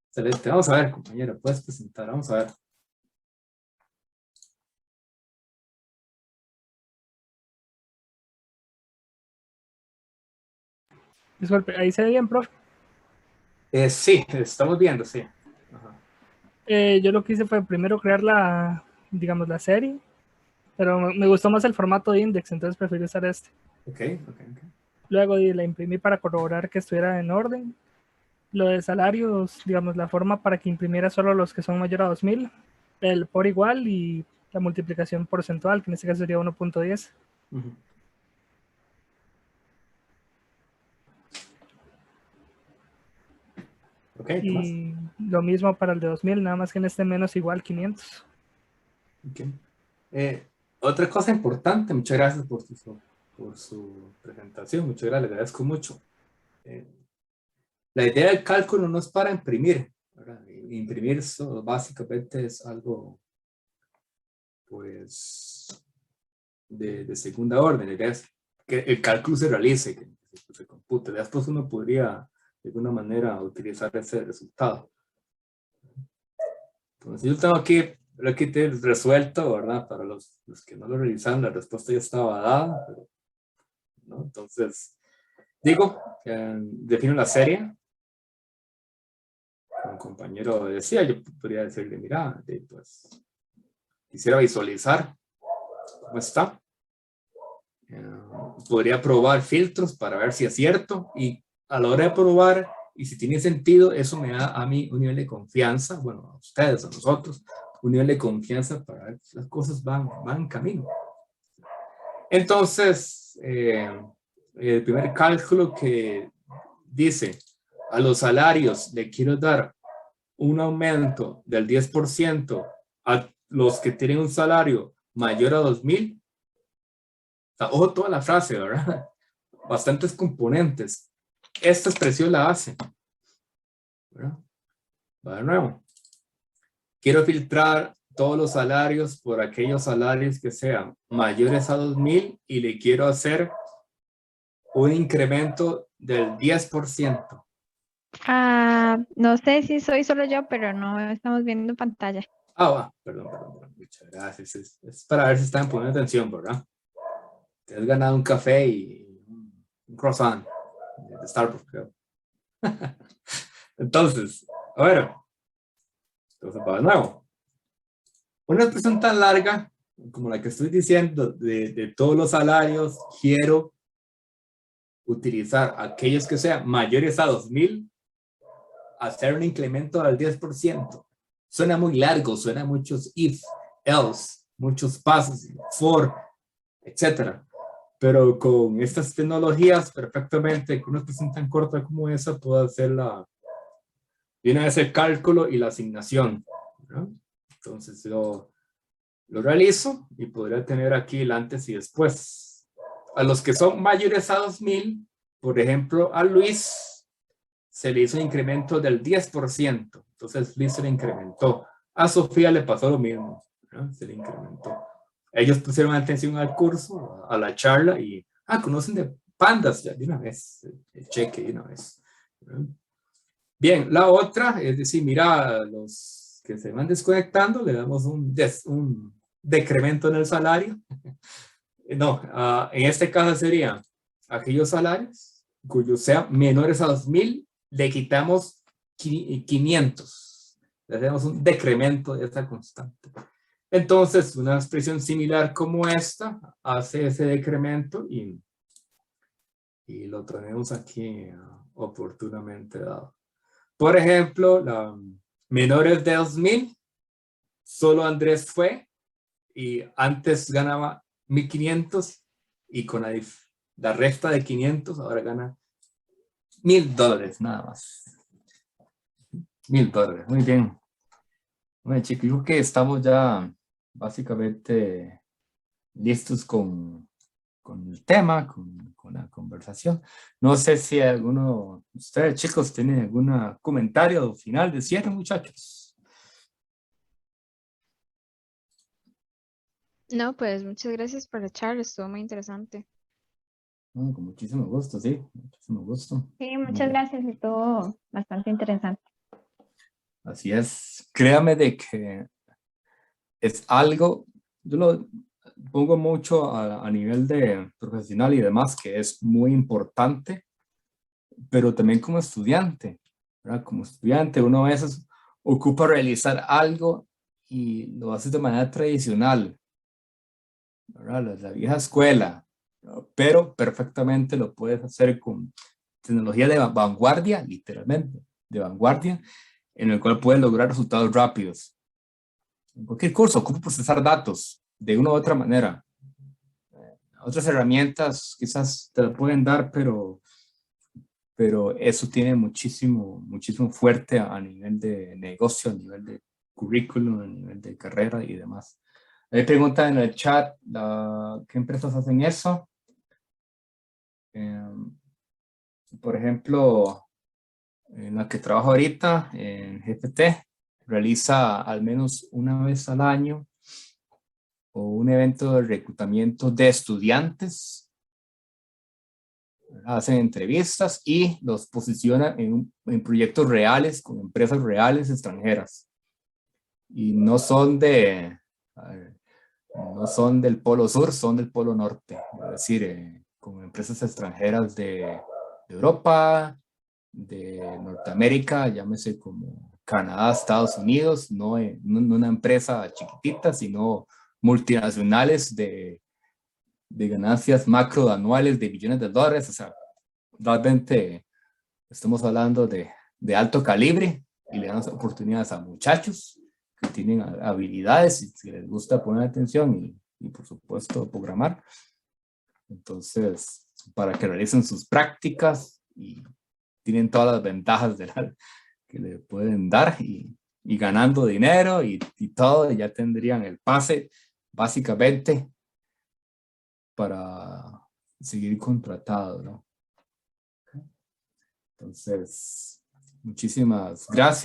Excelente, vamos a ver, compañero, puedes presentar, vamos a ver. Disculpe, ¿ahí se ve bien, profe? Sí, estamos viendo, sí. Ajá. Yo lo que hice fue primero crear la serie, pero me gustó más el formato de index, entonces prefiero usar este. Ok. Luego la imprimí para corroborar que estuviera en orden. Lo de salarios, digamos, la forma para que imprimiera solo los que son mayor a 2000, el por igual y la multiplicación porcentual, que en este caso sería 1.10. Ujú. Ok, ¿qué más? Y lo mismo para el de 2000, nada más que en este menos igual 500. Ok. Otra cosa importante, muchas gracias por su presentación, muchas gracias, le agradezco mucho. La idea del cálculo no es para imprimir, ¿verdad? Imprimir básicamente es algo, pues, de segunda orden. La idea es que el cálculo se realice, que se compute. Después uno podría, de alguna manera, utilizar ese resultado. Entonces, yo tengo aquí resuelto, ¿verdad? Para los que no lo revisaron, la respuesta ya estaba dada, pero, ¿no? Entonces, digo, defino la serie. Un compañero decía, yo podría decirle, mira, pues, quisiera visualizar cómo está. Podría probar filtros para ver si es cierto, y a la hora de probar, y si tiene sentido, eso me da a mí un nivel de confianza, bueno, a ustedes, a nosotros, un nivel de confianza para ver si las cosas van en camino. Entonces, el primer cálculo que dice, a los salarios le quiero dar un aumento del 10% a los que tienen un salario mayor a 2000. Ojo toda la frase, ¿verdad? Bastantes componentes. Esta expresión la hace, ¿verdad? Va de nuevo. Quiero filtrar todos los salarios por aquellos salarios que sean mayores a 2000 y le quiero hacer un incremento del 10%. No sé si soy solo yo, pero no estamos viendo pantalla. Perdón. Muchas gracias. Es para ver si están poniendo atención, ¿verdad? Te has ganado un café y un croissant de Starbucks, creo. Entonces, a ver. Entonces, va de nuevo. Una expresión tan larga como la que estoy diciendo de todos los salarios, quiero utilizar aquellos que sean mayores a 2000, hacer un incremento al 10%. Suena muy largo, suena muchos if, else, muchos pasos, for, etcétera. Pero con estas tecnologías, perfectamente, con una expresión tan corta como esa, puedo hacer de una vez el cálculo y la asignación, ¿no? Entonces lo realizo y podría tener aquí el antes y después. A los que son mayores a 2000, por ejemplo, a Luis se le hizo un incremento del 10%. Entonces Luis se le incrementó. A Sofía le pasó lo mismo, ¿no? Se le incrementó. Ellos pusieron atención al curso, a la charla y, conocen de pandas ya de una vez, el cheque de una vez, ¿no? Bien, la otra es decir, mira, los que se van desconectando, le damos un decremento en el salario. No, en este caso sería aquellos salarios cuyos sean menores a 2000, le quitamos 500. Le hacemos un decremento de esta constante. Entonces, una expresión similar como esta hace ese decremento y lo tenemos aquí oportunamente dado. Por ejemplo, menores de 2000, solo Andrés fue y antes ganaba 1500 y con la resta de 500 ahora gana $1000 nada más. $1000, muy bien. Bueno, chicos, yo creo que estamos ya básicamente listos con el tema, con la conversación. No sé si alguno de ustedes, chicos, tienen algún comentario final de cierre, muchachos. No, pues muchas gracias por la charla, estuvo muy interesante. Con muchísimo gusto, sí, muchísimo gusto. Sí, muchas gracias, estuvo bastante interesante. Así es, créame de que es algo, yo lo pongo mucho a nivel de profesional y demás, que es muy importante, pero también como estudiante, ¿verdad? Como estudiante uno a veces ocupa realizar algo y lo hace de manera tradicional, ¿verdad? La vieja escuela, pero perfectamente lo puedes hacer con tecnología de vanguardia, literalmente, de vanguardia, en el cual puedes lograr resultados rápidos. En cualquier curso, cómo procesar datos de una u otra manera. Otras herramientas quizás te lo pueden dar, pero eso tiene muchísimo fuerte a nivel de negocio, a nivel de currículum, a nivel de carrera y demás. Hay preguntas en el chat, ¿qué empresas hacen eso? Por ejemplo, en la que trabajo ahorita, en GPT, realiza al menos una vez al año o un evento de reclutamiento de estudiantes. Hacen entrevistas y los posicionan en proyectos reales con empresas reales extranjeras. Y no son no son del polo sur, son del polo norte. Es decir, con empresas extranjeras de Europa, de Norteamérica, llámese como Canadá, Estados Unidos, no una empresa chiquitita, sino multinacionales de ganancias macro anuales de billones de dólares. O sea, realmente estamos hablando de alto calibre y le dan oportunidades a muchachos que tienen habilidades y que les gusta poner atención y por supuesto programar. Entonces, para que realicen sus prácticas y tienen todas las ventajas que le pueden dar y ganando dinero y todo, y ya tendrían el pase básicamente para seguir contratado, ¿no? Entonces, muchísimas gracias.